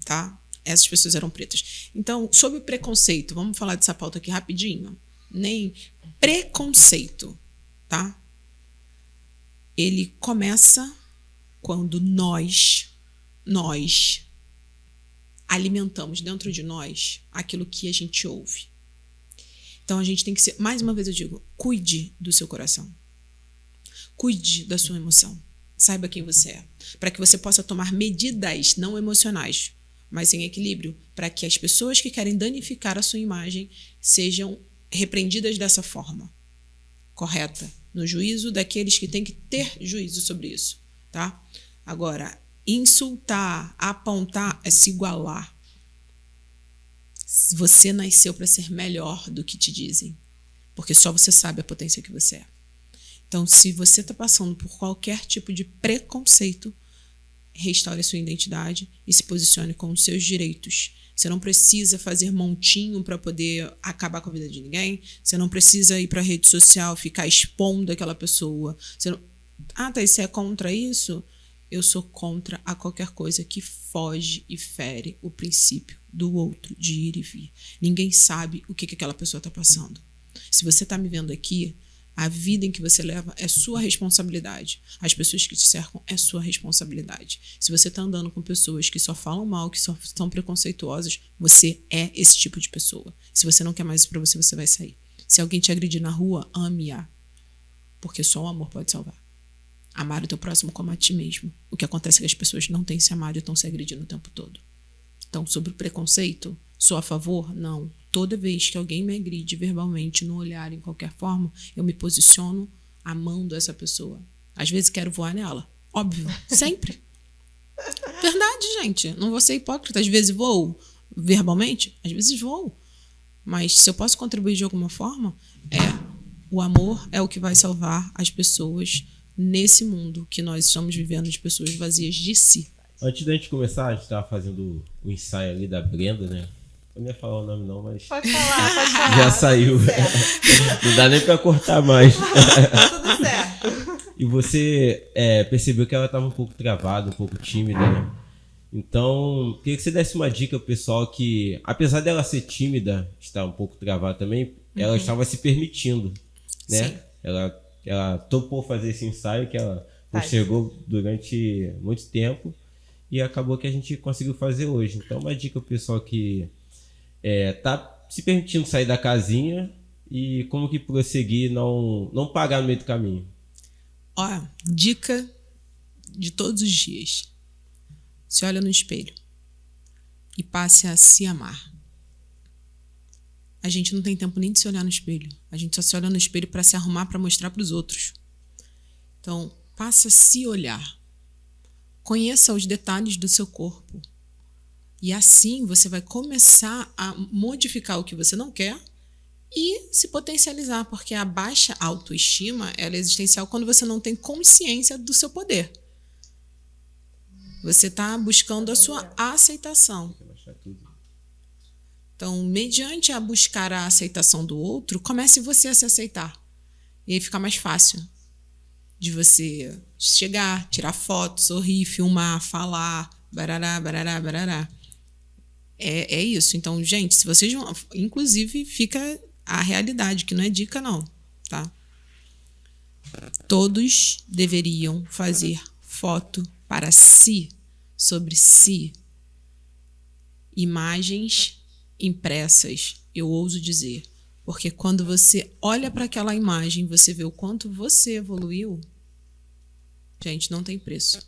Tá? Essas pessoas eram pretas. Então, sobre o preconceito, vamos falar dessa pauta aqui rapidinho. Nem preconceito, tá? Ele começa quando nós alimentamos dentro de nós aquilo que a gente ouve. Então a gente tem que ser, mais uma vez eu digo, cuide do seu coração. Cuide da sua emoção. Saiba quem você é. Para que você possa tomar medidas não emocionais, mas em equilíbrio, para que as pessoas que querem danificar a sua imagem sejam repreendidas dessa forma correta, no juízo daqueles que têm que ter juízo sobre isso, tá? Agora, insultar, apontar é se igualar. Você nasceu para ser melhor do que te dizem, porque só você sabe a potência que você é. Então, se você está passando por qualquer tipo de preconceito, restaure a sua identidade e se posicione com os seus direitos. Você não precisa fazer montinho para poder acabar com a vida de ninguém. Você não precisa ir para a rede social, ficar expondo aquela pessoa. Você não... Thaís, você é contra isso? Eu sou contra a qualquer coisa que foge e fere o princípio do outro, de ir e vir. Ninguém sabe o que aquela pessoa está passando. Se você está me vendo aqui, a vida em que você leva é sua responsabilidade. As pessoas que te cercam é sua responsabilidade. Se você está andando com pessoas que só falam mal, que só são preconceituosas, você é esse tipo de pessoa. Se você não quer mais isso para você, você vai sair. Se alguém te agredir na rua, ame-a. Porque só o amor pode salvar. Amar o teu próximo como a ti mesmo. O que acontece é que as pessoas não têm se amado e estão se agredindo o tempo todo. Então, sobre o preconceito, sou a favor? Não. Toda vez que alguém me agride verbalmente, no olhar, em qualquer forma, eu me posiciono amando essa pessoa. Às vezes quero voar nela. Óbvio. Sempre. Verdade, gente. Não vou ser hipócrita. Às vezes vou verbalmente, às vezes vou. Mas se eu posso contribuir de alguma forma, o amor é o que vai salvar as pessoas nesse mundo que nós estamos vivendo de pessoas vazias de si. Antes da gente começar, a gente estava fazendo o ensaio ali da Brenda, né? Eu não ia falar o nome não, mas... Pode falar. Já saiu. Não dá nem pra cortar mais. Tudo certo. E você percebeu que ela estava um pouco travada, um pouco tímida, né? Então, queria que você desse uma dica pro pessoal que, apesar dela ser tímida, estar um pouco travada também, ela estava se permitindo, né? Sim. Ela topou fazer esse ensaio que ela postergou durante muito tempo e acabou que a gente conseguiu fazer hoje. Então, uma dica pro pessoal que tá se permitindo sair da casinha e como que prosseguir, não parar no meio do caminho. Ó, dica de todos os dias. Se olha no espelho e passe a se amar. A gente não tem tempo nem de se olhar no espelho. A gente só se olha no espelho para se arrumar, para mostrar para os outros. Então, passa a se olhar. Conheça os detalhes do seu corpo. E assim você vai começar a modificar o que você não quer e se potencializar, porque a baixa autoestima ela é existencial quando você não tem consciência do seu poder. Você está buscando a sua aceitação. Então, mediante a buscar a aceitação do outro, comece você a se aceitar. E aí fica mais fácil de você chegar, tirar foto, sorrir, filmar, falar, barará, barará, barará. É isso. Então, gente, se vocês vão... Inclusive, fica a realidade, que não é dica, não, tá? Todos deveriam fazer foto para si, sobre si. Imagens impressas, eu ouso dizer. Porque quando você olha para aquela imagem, você vê o quanto você evoluiu, gente, não tem preço.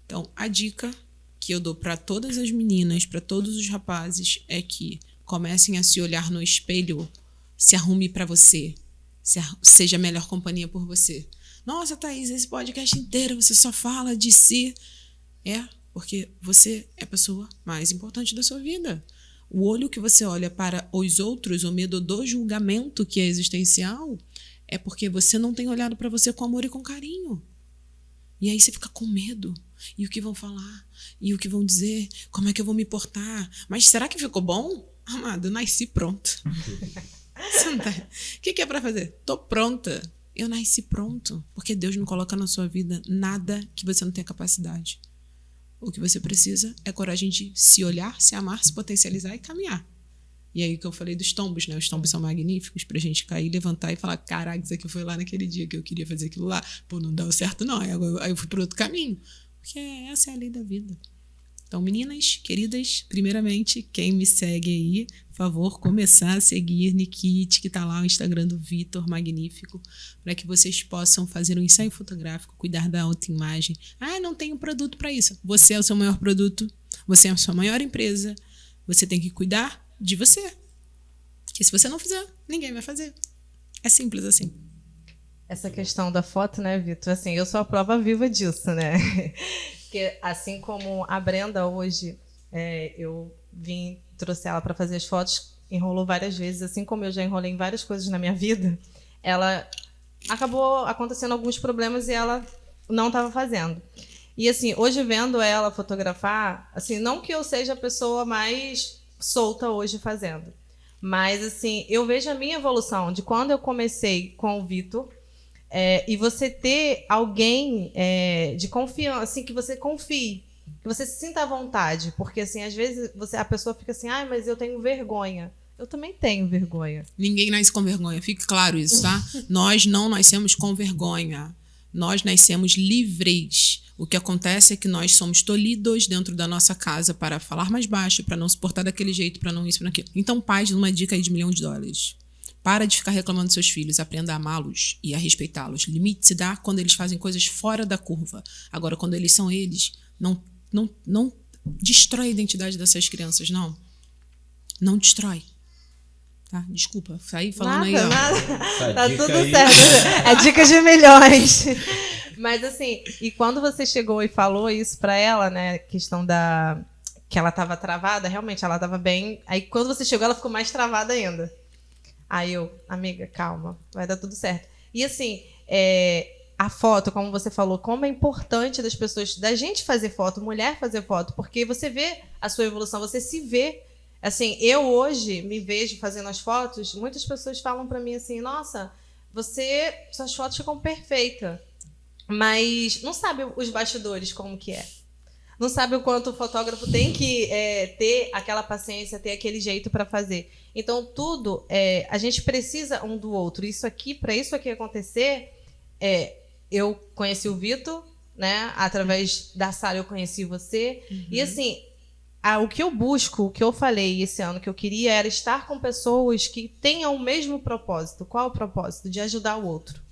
Então, a dica que eu dou para todas as meninas, para todos os rapazes, é que comecem a se olhar no espelho, se arrume para você, seja a melhor companhia por você. Nossa, Thaís, esse podcast inteiro você só fala de si. Porque você é a pessoa mais importante da sua vida. O olho que você olha para os outros, o medo do julgamento que é existencial, é porque você não tem olhado para você com amor e com carinho. E aí você fica com medo. E o que vão falar? E o que vão dizer? Como é que eu vou me portar? Mas será que ficou bom? Amado, eu nasci pronto. O que é para fazer? Tô pronta. Eu nasci pronto. Porque Deus não coloca na sua vida nada que você não tenha capacidade. O que você precisa é coragem de se olhar, se amar, se potencializar e caminhar. E aí que eu falei dos tombos, né? Os tombos são magníficos pra gente cair, levantar e falar, caraca, isso aqui foi lá naquele dia que eu queria fazer aquilo lá. Pô, não deu certo não. Aí eu fui para outro caminho. Porque essa é a lei da vida. Então, meninas, queridas, primeiramente, quem me segue aí, por favor, começar a seguir Nikit, que tá lá o Instagram do Vitor, magnífico, para que vocês possam fazer um ensaio fotográfico, cuidar da autoimagem. Ah, não tenho produto para isso. Você é o seu maior produto, você é a sua maior empresa, você tem que cuidar de você. Porque se você não fizer, ninguém vai fazer. É simples assim. Essa questão da foto, né, Vitor? Assim, eu sou a prova viva disso, né? Porque assim como a Brenda hoje, eu trouxe ela para fazer as fotos, enrolou várias vezes, assim como eu já enrolei em várias coisas na minha vida, ela acabou acontecendo alguns problemas e ela não estava fazendo. E assim, hoje vendo ela fotografar, assim, não que eu seja a pessoa mais solta hoje fazendo, mas assim, eu vejo a minha evolução de quando eu comecei com o Vitor. E você ter alguém de confiança, assim, que você confie, que você se sinta à vontade, porque assim, às vezes a pessoa fica assim, mas eu tenho vergonha. Eu também tenho vergonha. Ninguém nasce com vergonha, fique claro isso, tá? Nós não nascemos com vergonha, nós nascemos livres. O que acontece é que nós somos tolhidos dentro da nossa casa para falar mais baixo, para não se portar daquele jeito, para não isso, para aquilo. Então, pais, uma dica aí de $1 milhão. Para de ficar reclamando dos seus filhos, aprenda a amá-los e a respeitá-los. Limite se dá quando eles fazem coisas fora da curva. Agora, quando eles são eles, não destrói a identidade dessas crianças, não. Não destrói. Tá? Desculpa, saí falando aí, ó. Nada. Tá tudo certo. É dica de milhões. Mas assim, e quando você chegou e falou isso pra ela, né, questão que ela tava travada, realmente ela tava bem. Aí quando você chegou, ela ficou mais travada ainda. Aí eu, amiga, calma, vai dar tudo certo. E assim, a foto, como você falou, como é importante da gente fazer foto, mulher fazer foto, porque você vê a sua evolução, você se vê. Assim, eu hoje me vejo fazendo as fotos, muitas pessoas falam pra mim assim, nossa, suas fotos ficam perfeitas, mas não sabe os bastidores como que é. Não sabe o quanto o fotógrafo tem que ter aquela paciência, ter aquele jeito para fazer. Então, tudo, a gente precisa um do outro. Para isso aqui acontecer, eu conheci o Vitor, né? Através da Sara eu conheci você. Uhum. E assim, o que eu busco, o que eu falei esse ano que eu queria era estar com pessoas que tenham o mesmo propósito. Qual é o propósito? De ajudar o outro.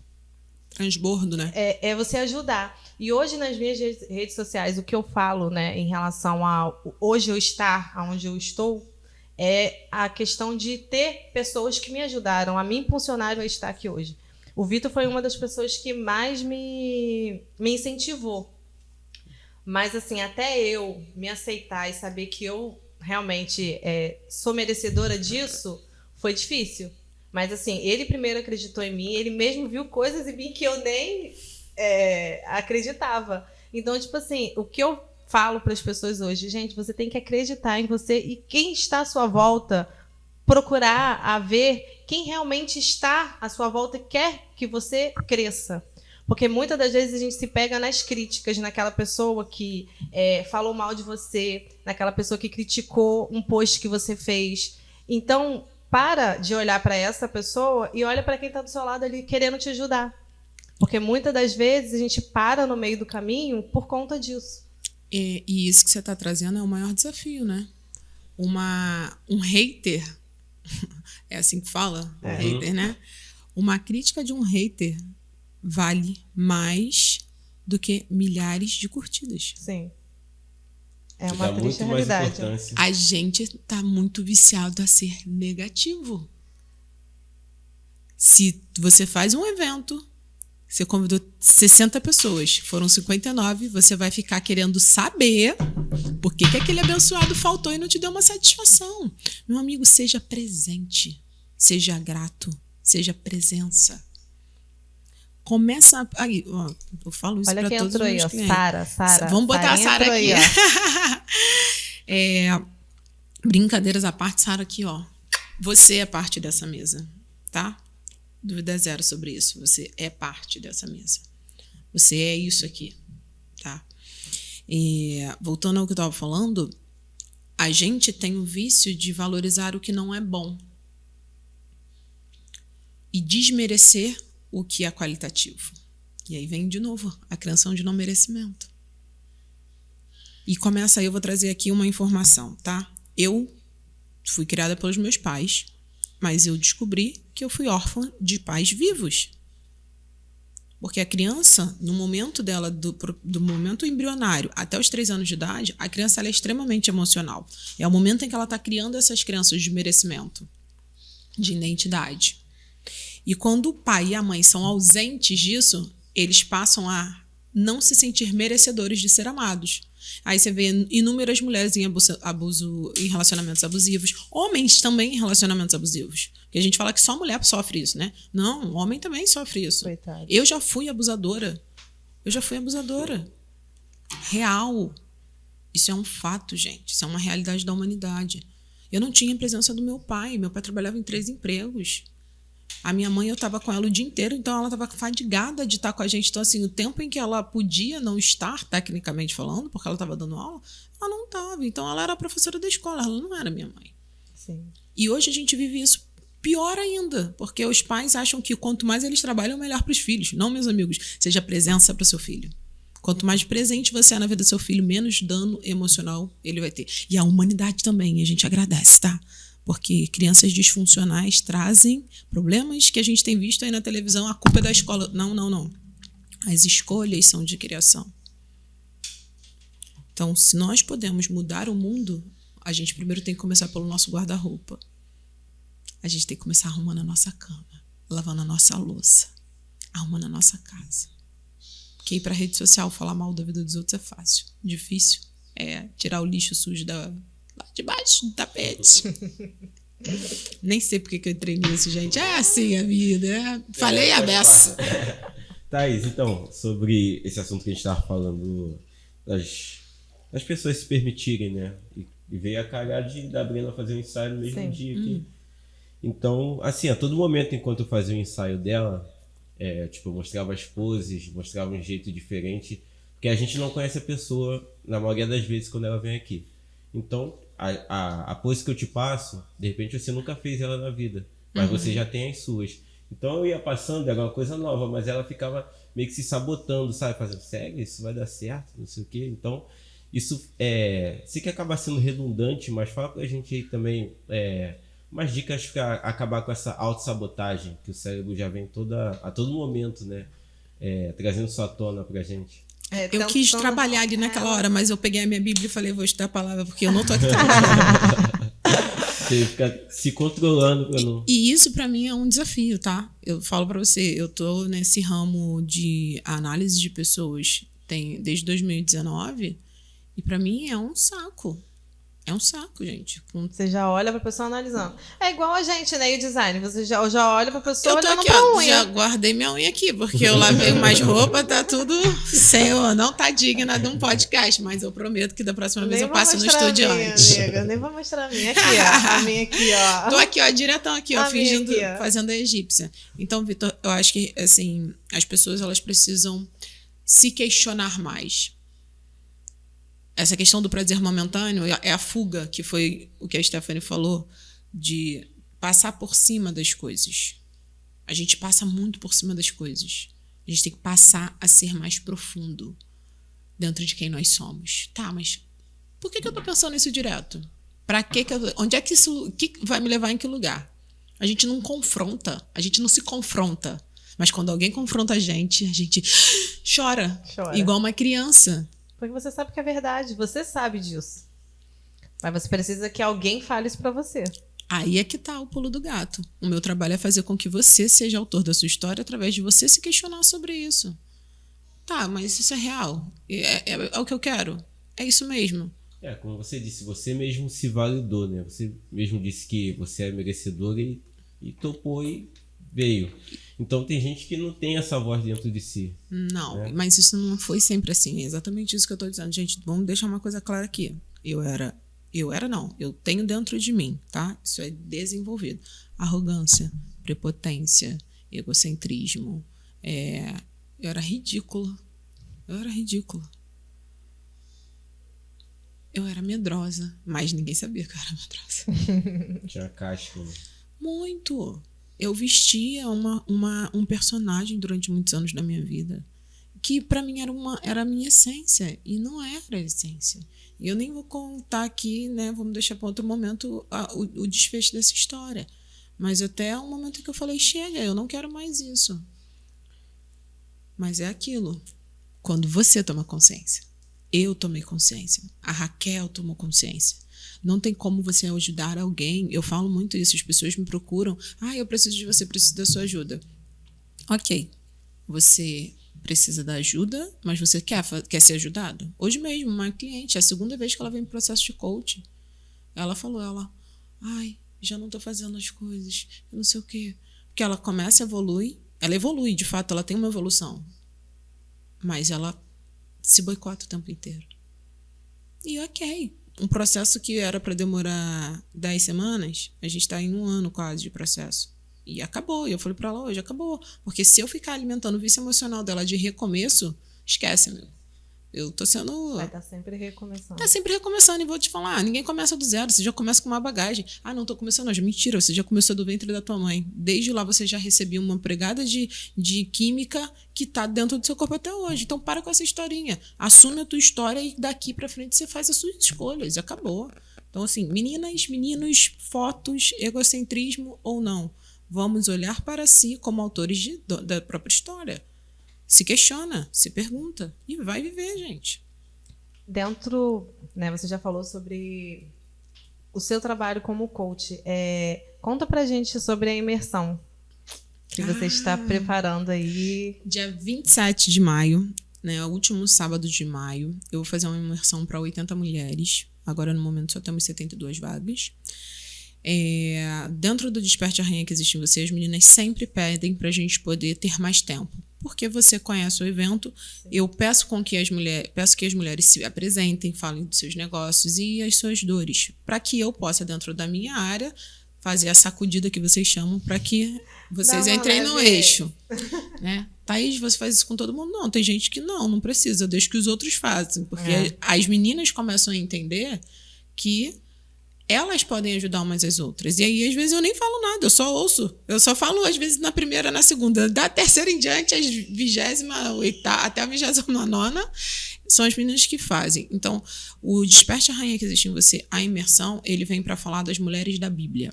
Transbordo, né? É você ajudar. E hoje nas minhas redes sociais, o que eu falo, né, em relação a hoje eu estar onde eu estou, é a questão de ter pessoas que me ajudaram, a me impulsionaram a estar aqui hoje. O Vitor foi uma das pessoas que mais me incentivou. Mas assim, até eu me aceitar e saber que eu realmente sou merecedora disso, foi difícil. Mas assim, ele primeiro acreditou em mim, ele mesmo viu coisas em mim que eu nem acreditava. Então, tipo assim, o que eu falo para as pessoas hoje, gente, você tem que acreditar em você e quem está à sua volta, procurar a ver quem realmente está à sua volta e quer que você cresça. Porque muitas das vezes a gente se pega nas críticas, naquela pessoa que falou mal de você, naquela pessoa que criticou um post que você fez. Então, para de olhar para essa pessoa e olha para quem está do seu lado ali querendo te ajudar. Porque muitas das vezes a gente para no meio do caminho por conta disso. E isso que você está trazendo é o maior desafio, né? Um hater, é assim que fala? Hater, né? Uma crítica de um hater vale mais do que milhares de curtidas. Sim. É uma triste realidade. A gente tá muito viciado a ser negativo. Se você faz um evento, você convidou 60 pessoas, foram 59, você vai ficar querendo saber por que aquele abençoado faltou e não te deu uma satisfação. Meu amigo, seja presente, seja grato, seja presença. Começa aí, ó, eu falo isso para todos os meus clientes. Sara. Vamos botar a Sara aqui. Brincadeiras à parte, Sara aqui, ó. Você é parte dessa mesa, tá? Dúvida zero sobre isso. Você é parte dessa mesa. Você é isso aqui, tá? Voltando ao que eu estava falando, a gente tem o vício de valorizar o que não é bom e desmerecer o que é qualitativo. E aí vem de novo a criação de não merecimento. E começa aí, eu vou trazer aqui uma informação, tá? Eu fui criada pelos meus pais, mas eu descobri que eu fui órfã de pais vivos. Porque a criança, no momento dela, do momento embrionário até os 3 anos de idade, a criança ela é extremamente emocional. É o momento em que ela está criando essas crenças de merecimento, de identidade. E quando o pai e a mãe são ausentes disso, eles passam a não se sentir merecedores de ser amados. Aí você vê inúmeras mulheres em em relacionamentos abusivos, homens também em relacionamentos abusivos. Porque a gente fala que só mulher sofre isso, né? Não, o homem também sofre isso. Coitado. Eu já fui abusadora. Real. Isso é um fato, gente. Isso é uma realidade da humanidade. Eu não tinha a presença do meu pai. Meu pai trabalhava em 3 empregos. A minha mãe, eu estava com ela o dia inteiro, então ela estava fadigada de estar com a gente. Então, assim, o tempo em que ela podia não estar, tecnicamente falando, porque ela estava dando aula, ela não estava. Então, ela era professora da escola, ela não era minha mãe. Sim. E hoje a gente vive isso pior ainda, porque os pais acham que quanto mais eles trabalham, melhor para os filhos. Não, meus amigos, seja presença para o seu filho. Quanto mais presente você é na vida do seu filho, menos dano emocional ele vai ter. E a humanidade também, a gente agradece, tá? Porque crianças disfuncionais trazem problemas que a gente tem visto aí na televisão. A culpa é da escola. Não. As escolhas são de criação. Então, se nós podemos mudar o mundo, a gente primeiro tem que começar pelo nosso guarda-roupa. A gente tem que começar arrumando a nossa cama, lavando a nossa louça, arrumando a nossa casa. Porque ir para a rede social falar mal da vida dos outros é fácil. Difícil é tirar o lixo sujo lá debaixo do tapete. Nem sei porque que eu entrei nisso, gente. É assim a vida. Falei a beça. Thaís, então, sobre esse assunto que a gente estava falando das pessoas se permitirem, né? E veio a calhar da Brena fazer um ensaio no mesmo dia aqui. Então, assim, a todo momento, enquanto eu fazia o ensaio dela, eu mostrava as poses, mostrava um jeito diferente, porque a gente não conhece a pessoa, na maioria das vezes, quando ela vem aqui. Então, a pose que eu te passo, de repente você nunca fez ela na vida, mas você já tem as suas. Então eu ia passando, era uma coisa nova, mas ela ficava meio que se sabotando, sabe? Fazendo, sério, isso vai dar certo, não sei o quê. Então, isso sei que acaba sendo redundante, mas fala pra gente aí também umas dicas para acabar com essa autossabotagem, que o cérebro já vem a todo momento, né? Trazendo sua tona pra gente. Eu quis trabalhar ali naquela hora, mas eu peguei a minha Bíblia e falei, vou estudar a palavra, porque eu não tô aqui trabalhando. Você fica se controlando pra não... E isso pra mim é um desafio, tá? Eu falo pra você, eu tô nesse ramo de análise de pessoas desde 2019 e pra mim é um saco. É um saco, gente. Você já olha pra pessoa analisando. É igual a gente, né? E o design. Você já olha pra pessoa Eu tô olhando aqui, pra ó, unha. já guardei minha unha aqui, porque eu lavei mais roupa, tá tudo... Senhor, não tá digna de um podcast, mas eu prometo que da próxima vez eu passo no estúdio antes. Amiga, nem vou mostrar a minha aqui, ó. A minha aqui, ó. Tô aqui, ó, diretão aqui, ó, A minha fingindo, aqui, ó. fazendo a egípcia. Então, Vitor, eu acho que, assim, as pessoas, elas precisam se questionar mais. Essa questão do prazer momentâneo é a fuga, que foi o que a Stephanie falou, de passar por cima das coisas. A gente passa muito por cima das coisas. A gente tem que passar a ser mais profundo dentro de quem nós somos. Tá, mas por que eu tô pensando nisso direto? Pra que eu... Onde é que isso... que vai me levar em que lugar? A gente não confronta. A gente não se confronta. Mas quando alguém confronta a gente chora. Igual uma criança. Porque você sabe que é verdade. Você sabe disso. Mas você precisa que alguém fale isso pra você. Aí é que tá o pulo do gato. O meu trabalho é fazer com que você seja autor da sua história através de você se questionar sobre isso. Tá, mas isso é real? É o que eu quero? É isso mesmo? Como você disse, você mesmo se validou, né? Você mesmo disse que você é merecedor e topou e veio. Então tem gente que não tem essa voz dentro de si. Não, né? mas isso não foi sempre assim. É exatamente isso que eu tô dizendo. Gente, vamos deixar uma coisa clara aqui. Eu tenho dentro de mim, tá? Isso é desenvolvido. Arrogância, prepotência, egocentrismo. Eu era ridícula. Eu era medrosa, mas ninguém sabia que eu era medrosa. Tinha casca, né? Muito. Eu vestia um personagem durante muitos anos da minha vida que para mim era a minha essência e não era a essência. E eu nem vou contar aqui, né? Vamos deixar para outro momento o desfecho dessa história. Mas até um momento que eu falei, chega, eu não quero mais isso. Mas é aquilo. Quando você toma consciência. Eu tomei consciência. A Raquel tomou consciência. Não tem como você ajudar alguém. Eu falo muito isso. As pessoas me procuram. Eu preciso de você, preciso da sua ajuda. Ok. Você precisa da ajuda, mas você quer ser ajudado? Hoje mesmo, uma cliente, é a segunda vez que ela vem em processo de coaching. Ela falou, já não estou fazendo as coisas. Eu não sei o quê. Porque ela começa a evoluir. Ela evolui, de fato, ela tem uma evolução. Mas ela se boicota o tempo inteiro. E ok. Um processo que era para demorar 10 semanas, a gente está em 1 ano quase de processo. E acabou. E eu falei para ela hoje, acabou. Porque se eu ficar alimentando o vício emocional dela de recomeço, esquece, amigo. Eu tô sendo... Vai estar sempre recomeçando. Tá sempre recomeçando. E vou te falar, ninguém começa do zero. Você já começa com uma bagagem. Não tô começando hoje. Mentira, você já começou do ventre da tua mãe. Desde lá você já recebeu uma pregada de química que tá dentro do seu corpo até hoje. Então para com essa historinha. Assume a tua história e daqui pra frente você faz as suas escolhas. Acabou. Então assim, meninas, meninos, fotos, egocentrismo ou não. Vamos olhar para si como autores da própria história. Se questiona, se pergunta e vai viver, gente. Dentro, né, você já falou sobre o seu trabalho como coach. Conta pra gente sobre a imersão que você está preparando aí. Dia 27 de maio, né, o último sábado de maio, eu vou fazer uma imersão para 80 mulheres. Agora, no momento, só temos 72 vagas. Dentro do Desperte a Rainha que existe em você, as meninas sempre pedem pra gente poder ter mais tempo. Porque você conhece o evento, eu peço que as mulheres se apresentem, falem dos seus negócios e as suas dores, para que eu possa, dentro da minha área, fazer a sacudida que vocês chamam, para que vocês entrem no eixo. Né? Thaís, você faz isso com todo mundo? Não, tem gente que não precisa, deixa que os outros façam. Porque as meninas começam a entender que elas podem ajudar umas às outras. E aí, às vezes, eu nem falo nada, eu só ouço. Eu só falo, às vezes, na primeira, na segunda. Da terceira em diante, às 28ª, até a 29ª, são as meninas que fazem. Então, o Desperte a Rainha que existe em você, a imersão, ele vem para falar das mulheres da Bíblia.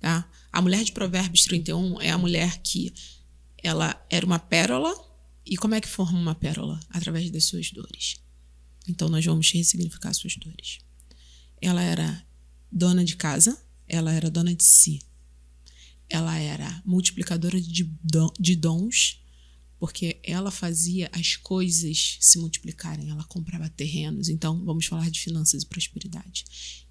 Tá? A mulher de Provérbios 31 é a mulher que ela era uma pérola. E como é que forma uma pérola? Através das suas dores. Então, nós vamos ressignificar suas dores. Ela era dona de casa, ela era dona de si. Ela era multiplicadora de dons, Porque ela fazia as coisas se multiplicarem. Ela comprava terrenos. Então, vamos falar de finanças e prosperidade.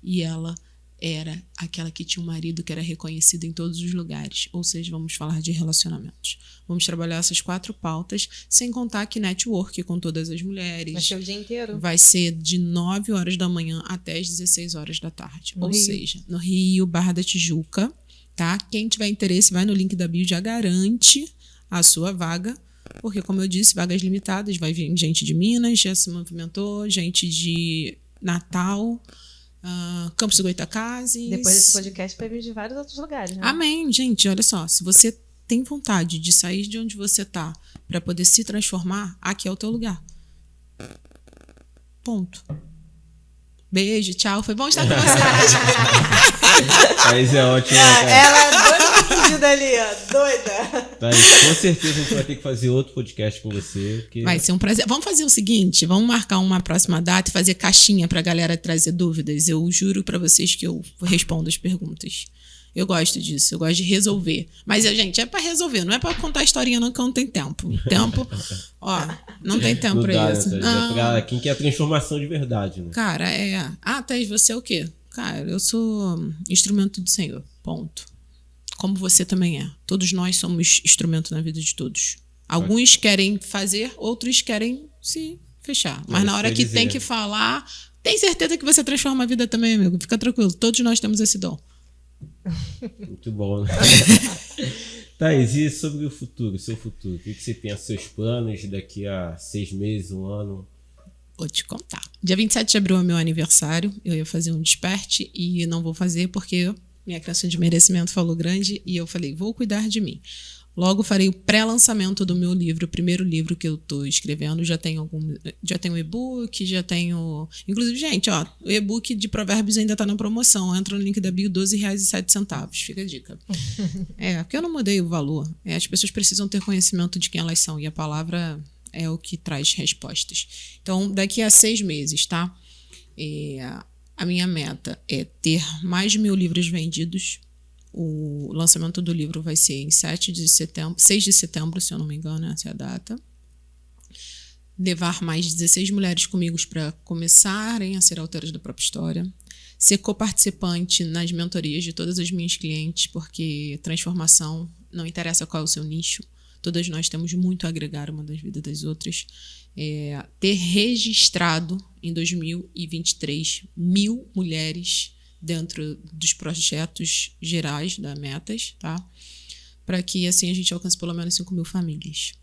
E ela era aquela que tinha um marido que era reconhecido em todos os lugares. Ou seja, vamos falar de relacionamentos. Vamos trabalhar essas 4 pautas, sem contar que network com todas as mulheres. Vai ser o dia inteiro? Vai ser de 9 horas da manhã até as 16 horas da tarde. No Ou Rio. seja, no Rio, Barra da Tijuca. Tá? Quem tiver interesse, vai no link da bio, já garante a sua vaga. Porque, como eu disse, vagas limitadas. Vai vir gente de Minas, já se movimentou, gente de Natal, Campos do Goytacazes. Depois desse podcast vai vir de vários outros lugares, né? Amém, gente. Olha só, se você tem vontade de sair de onde você tá para poder se transformar, aqui é o teu lugar. Ponto. Beijo, tchau. Foi bom estar com vocês. Thaís é ótima, cara. Ela é doida fugida ali, ó. Doida. Thaís, com certeza a gente vai ter que fazer outro podcast com você. Porque... Vai ser um prazer. Vamos fazer o seguinte, vamos marcar uma próxima data e fazer caixinha pra galera trazer dúvidas. Eu juro pra vocês que eu respondo as perguntas. Eu gosto disso, eu gosto de resolver. Mas, gente, é pra resolver, não é pra contar historinha não, que não tem tempo. Tempo, ó, não tem tempo não pra dá, isso. né, Não. é pra quem quer transformação de verdade, né? Cara, Thaís, você é o quê? Cara, eu sou instrumento do Senhor, ponto. Como você também é. Todos nós somos instrumento na vida de todos. Alguns querem fazer, outros querem se fechar. Mas na hora que tem que falar, tem certeza que você transforma a vida também, amigo. Fica tranquilo, todos nós temos esse dom. Muito bom, né? Thaís, e sobre o futuro, seu futuro? O que você tem a seus planos daqui a 6 meses, 1 ano? Vou te contar. Dia 27 de abril é meu aniversário. Eu ia fazer um desperte e não vou fazer porque minha crença de merecimento falou grande e eu falei, vou cuidar de mim. Logo farei o pré-lançamento do meu livro, o primeiro livro que eu estou escrevendo. Já tenho e-book, já tenho... Inclusive, gente, ó, o e-book de Provérbios ainda está na promoção. Entra no link da bio, R$12,07. Fica a dica. Porque eu não mudei o valor. As pessoas precisam ter conhecimento de quem elas são e a palavra é o que traz respostas. Então, daqui a 6 meses, tá? A minha meta é ter mais de 1.000 livros vendidos. O lançamento do livro vai ser em 6 de setembro, se eu não me engano, essa é a data. Levar mais 16 mulheres comigo para começarem a ser autoras da própria história. Ser coparticipante nas mentorias de todas as minhas clientes, porque transformação não interessa qual é o seu nicho. Todas nós temos muito a agregar uma das vidas das outras. Ter registrado em 2023 1.000 mulheres dentro dos projetos gerais da Metas, tá? Para que assim a gente alcance pelo menos 5.000 famílias.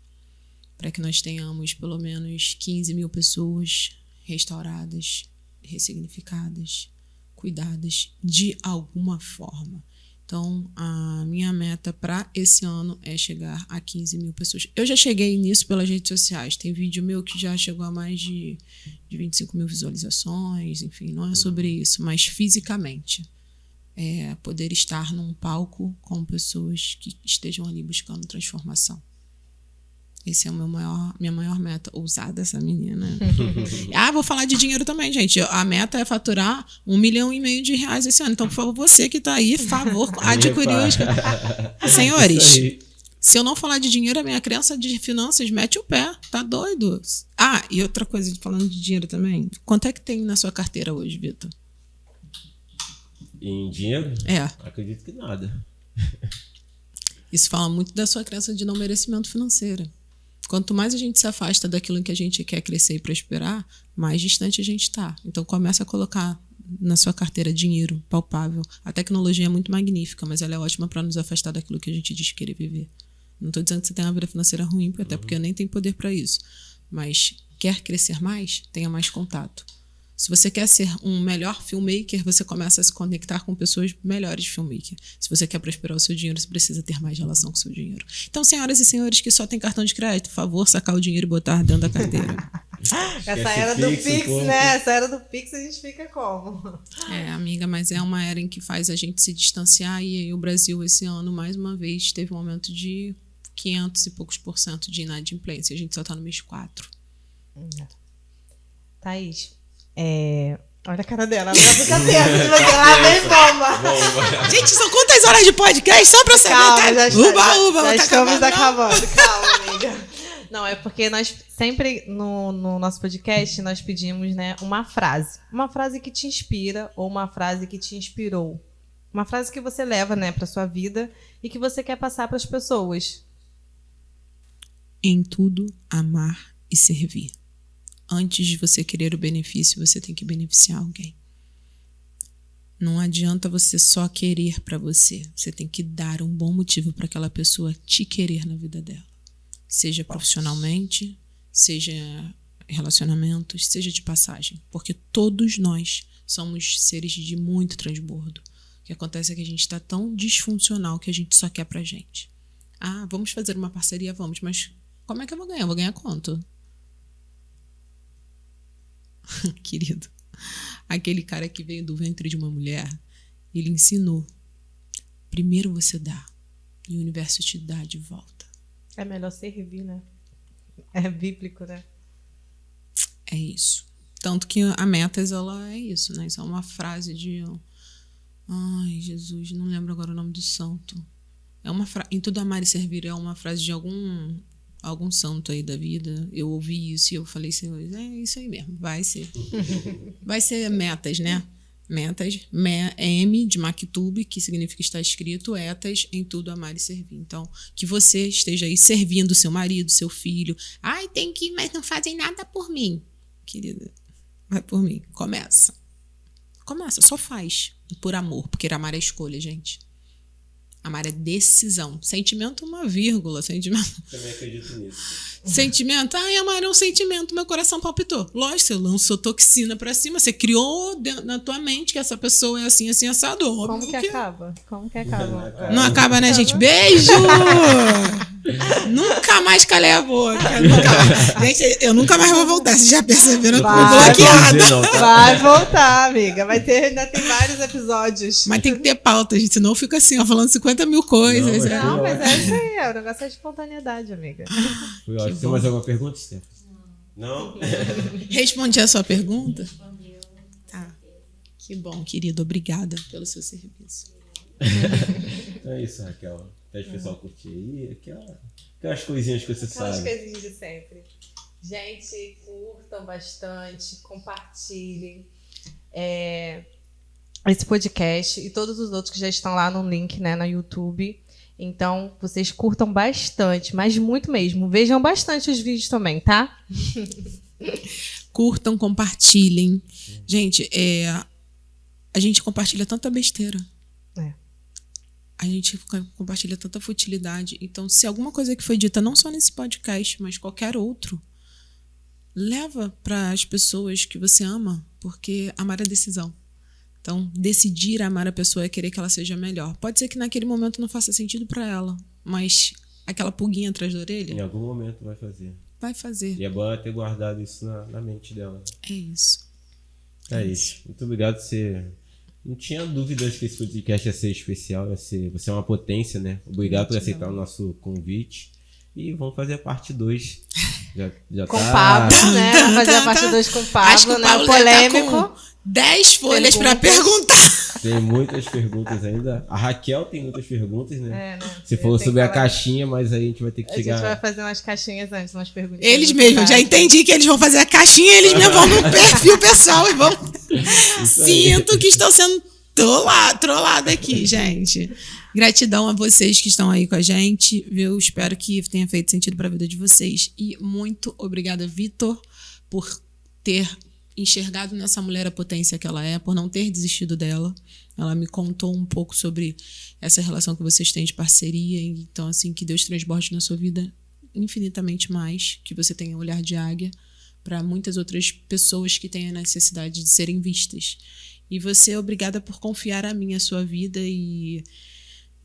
Para que nós tenhamos pelo menos 15.000 pessoas restauradas, ressignificadas, cuidadas de alguma forma. Então, a minha meta para esse ano é chegar a 15.000 pessoas. Eu já cheguei nisso pelas redes sociais. Tem vídeo meu que já chegou a mais de 25.000 visualizações. Enfim, não é sobre isso, mas fisicamente. É poder estar num palco com pessoas que estejam ali buscando transformação. Esse é minha maior meta. Ousada essa menina. Vou falar de dinheiro também, gente. A meta é faturar R$1,5 milhão esse ano. Então, por favor, você que tá aí, favor, adquirir os... Senhores, se eu não falar de dinheiro, a minha crença de finanças mete o pé. Tá doido? E outra coisa, falando de dinheiro também. Quanto é que tem na sua carteira hoje, Vitor? Em dinheiro? Acredito que nada. Isso fala muito da sua crença de não merecimento financeiro. Quanto mais a gente se afasta daquilo em que a gente quer crescer e prosperar, mais distante a gente está. Então, começa a colocar na sua carteira dinheiro palpável. A tecnologia é muito magnífica, mas ela é ótima para nos afastar daquilo que a gente diz querer viver. Não estou dizendo que você tem uma vida financeira ruim, até porque eu nem tenho poder para isso. Mas quer crescer mais? Tenha mais contato. Se você quer ser um melhor filmmaker, você começa a se conectar com pessoas melhores filmmaker. Se você quer prosperar o seu dinheiro, você precisa ter mais relação com o seu dinheiro. Então, senhoras e senhores que só tem cartão de crédito, por favor, sacar o dinheiro e botar dentro da carteira. Essa era do Pix, né? Essa era do Pix, a gente fica como? Amiga, mas é uma era em que faz a gente se distanciar e o Brasil, esse ano, mais uma vez, teve um aumento de 500 e poucos % de inadimplência. A gente só tá no mês 4. Thaís, olha a cara dela, ela fica tensa, lá vem bomba. Gente, são quantas horas de podcast? Só pra saber. Calma, já já estamos acabando. Calma, amiga. Não, é porque nós sempre no nosso podcast nós pedimos, né, uma frase. Uma frase que te inspira ou uma frase que te inspirou. Uma frase que você leva, né, para sua vida e que você quer passar para as pessoas. Em tudo, amar e servir. Antes de você querer o benefício, você tem que beneficiar alguém. Não adianta você só querer para você. Você tem que dar um bom motivo para aquela pessoa te querer na vida dela. Seja profissionalmente, seja relacionamentos, seja de passagem. Porque todos nós somos seres de muito transbordo. O que acontece é que a gente está tão disfuncional que a gente só quer pra gente. Ah, vamos fazer uma parceria? Vamos, mas como é que eu vou ganhar? Eu vou ganhar quanto? Querido, aquele cara que veio do ventre de uma mulher, ele ensinou. Primeiro você dá e o universo te dá de volta. É melhor servir, né? É bíblico, né? É isso. Tanto que a Metas, ela é isso, né? Isso é uma frase de... Ai, Jesus, não lembro agora o nome do santo. É uma em tudo amar e servir é uma frase de algum santo aí da vida. Eu ouvi isso e eu falei, Senhor, é isso aí mesmo, vai ser. Vai ser Metas, né? Metas, M de Maktub, que significa estar escrito, etas, em tudo amar e servir. Então, que você esteja aí servindo seu marido, seu filho. Ai, tem que ir, mas não fazem nada por mim. Querida, vai por mim. Começa, só faz. Por amor, porque amar é escolha, gente. Amar é decisão. Sentimento, uma vírgula. Sentimento. Também acredito nisso. Sentimento. Ai, amar é um sentimento. Meu coração palpitou. Lógico, você lançou toxina pra cima. Você criou na tua mente que essa pessoa é assim, assim, assado. Como que acaba? Como que acaba? Não acaba, né, gente? Beijo! Nunca mais calei a boca. Gente, eu nunca mais vou voltar. Vocês já perceberam que eu fui bloqueada. Vai voltar, amiga. Ainda tem vários episódios. Mas tem que ter pauta, gente. Senão eu fico assim, ó, falando 50 mil coisas. Não, mas é isso aí. O negócio é de espontaneidade, amiga. Foi ótimo. Tem mais alguma pergunta, Steph? Não? Respondi a sua pergunta? Respondeu. Tá. Que bom, querido. Obrigada pelo seu serviço. Então é isso, Raquel. Pede o pessoal curtir aí. Aquelas coisinhas que você sabe. Aquelas coisinhas de sempre. Gente, curtam bastante, compartilhem esse podcast e todos os outros que já estão lá no link, né, no YouTube. Então, vocês curtam bastante, mas muito mesmo. Vejam bastante os vídeos também, tá? Curtam, compartilhem. Gente, a gente compartilha tanta besteira. A gente compartilha tanta futilidade. Então, se alguma coisa que foi dita, não só nesse podcast, mas qualquer outro, leva para as pessoas que você ama, porque amar é decisão. Então, decidir amar a pessoa é querer que ela seja melhor. Pode ser que naquele momento não faça sentido para ela, mas aquela pulguinha atrás da orelha... Em algum momento vai fazer. Vai fazer. E é bom ela ter guardado isso na mente dela. É isso. É isso. Muito obrigado. Você não tinha dúvidas que esse podcast ia ser especial. Você é uma potência, né? Obrigado por aceitar o nosso convite. E vamos fazer a parte 2. Já com tá... o Pablo, né? Vamos fazer a parte 2 com o Pablo, acho que o né? Pablo Polêmico. Tá com 10 folhas para perguntar. Tem muitas perguntas ainda. A Raquel tem muitas perguntas, né? Né? Você falou sobre a caixinha, mas aí a gente vai ter que chegar... A gente vai fazer umas caixinhas antes, umas perguntas. Eles mesmos, já entendi que eles vão fazer a caixinha, eles mesmos vão no perfil pessoal e vão... Sinto que estão sendo trollado aqui, gente. Gratidão a vocês que estão aí com a gente, viu? Espero que tenha feito sentido para a vida de vocês. E muito obrigada, Vitor, por ter enxergado nessa mulher a potência que ela é, por não ter desistido dela. Ela me contou um pouco sobre essa relação que vocês têm de parceria. Então, assim, que Deus transborde na sua vida infinitamente mais, que você tenha um olhar de águia para muitas outras pessoas que têm a necessidade de serem vistas. E você é obrigada por confiar a mim a sua vida e,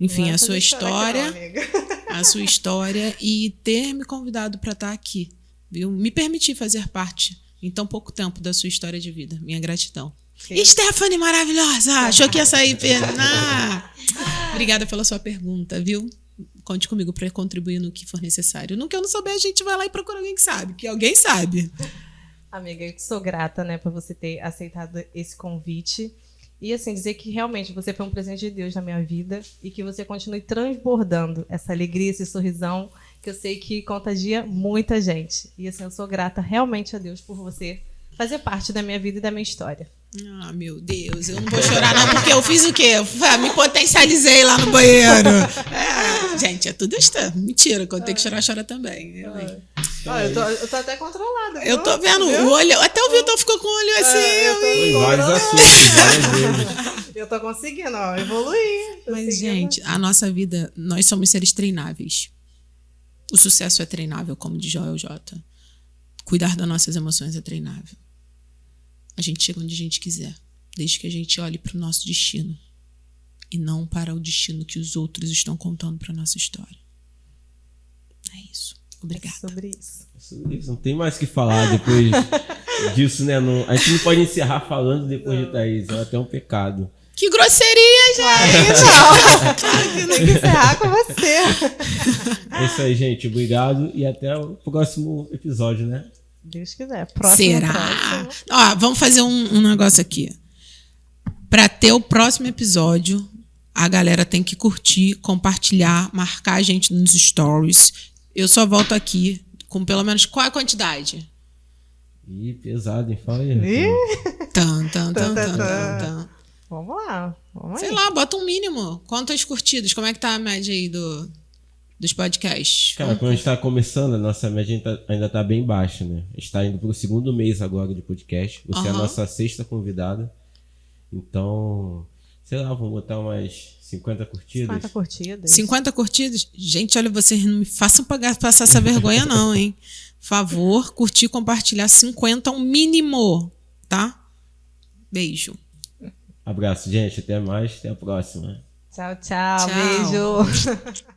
enfim, a sua história, a sua história e ter me convidado para estar aqui, viu? Me permitir fazer parte em tão pouco tempo da sua história de vida. Minha gratidão. E Stephanie maravilhosa! Achou que ia sair pena? Obrigada pela sua pergunta, viu? Conte comigo para contribuir no que for necessário. No que eu não souber, a gente vai lá e procura alguém que sabe, que alguém sabe. Amiga, eu sou grata, né, por você ter aceitado esse convite. E, assim, dizer que realmente você foi um presente de Deus na minha vida e que você continue transbordando essa alegria, esse sorrisão que eu sei que contagia muita gente. E assim, eu sou grata realmente a Deus por você fazer parte da minha vida e da minha história. Ah, meu Deus, eu não vou chorar não, porque eu fiz o quê? Me potencializei lá no banheiro. Gente, é tudo externo. Mentira, quando tem que chorar, chora também. Eu tô até controlada. Eu tô vendo o olho, até o Vitor ficou com o olho assim. Foi vários assuntos, várias vezes. Eu tô conseguindo, evoluir. Mas, gente, a nossa vida, nós somos seres treináveis. O sucesso é treinável, como diz Joel J. Cuidar das nossas emoções é treinável. A gente chega onde a gente quiser, desde que a gente olhe para o nosso destino e não para o destino que os outros estão contando para nossa história. É isso. Obrigada. Sobre isso. Isso, não tem mais o que falar depois disso, né? A gente não pode encerrar falando depois de Thaís. É até um pecado. Que grosseria, gente! Não, tem que encerrar com você. É isso aí, gente. Obrigado e até o próximo episódio, né? Deus quiser. Será? Ó, vamos fazer um negócio aqui. Para ter o próximo episódio, a galera tem que curtir, compartilhar, marcar a gente nos stories. Eu só volto aqui com pelo menos qual a quantidade? Ih, pesado, hein? Fala aí. Tan. Vamos lá. Sei lá, bota um mínimo. Quantas curtidas? Como é que tá a média aí dos podcasts? Cara, quando a gente tá começando, a nossa média ainda tá bem baixa, né? A gente tá indo pro 2º mês agora de podcast. Você é a nossa 6ª convidada. Então, sei lá, vamos botar umas 50 curtidas. 50 curtidas. 50 curtidas? Gente, olha, vocês não me façam passar essa vergonha não, hein? Favor, curtir, compartilhar 50 é um mínimo, tá? Beijo. Abraço, gente. Até mais. Até a próxima. Tchau. Beijo.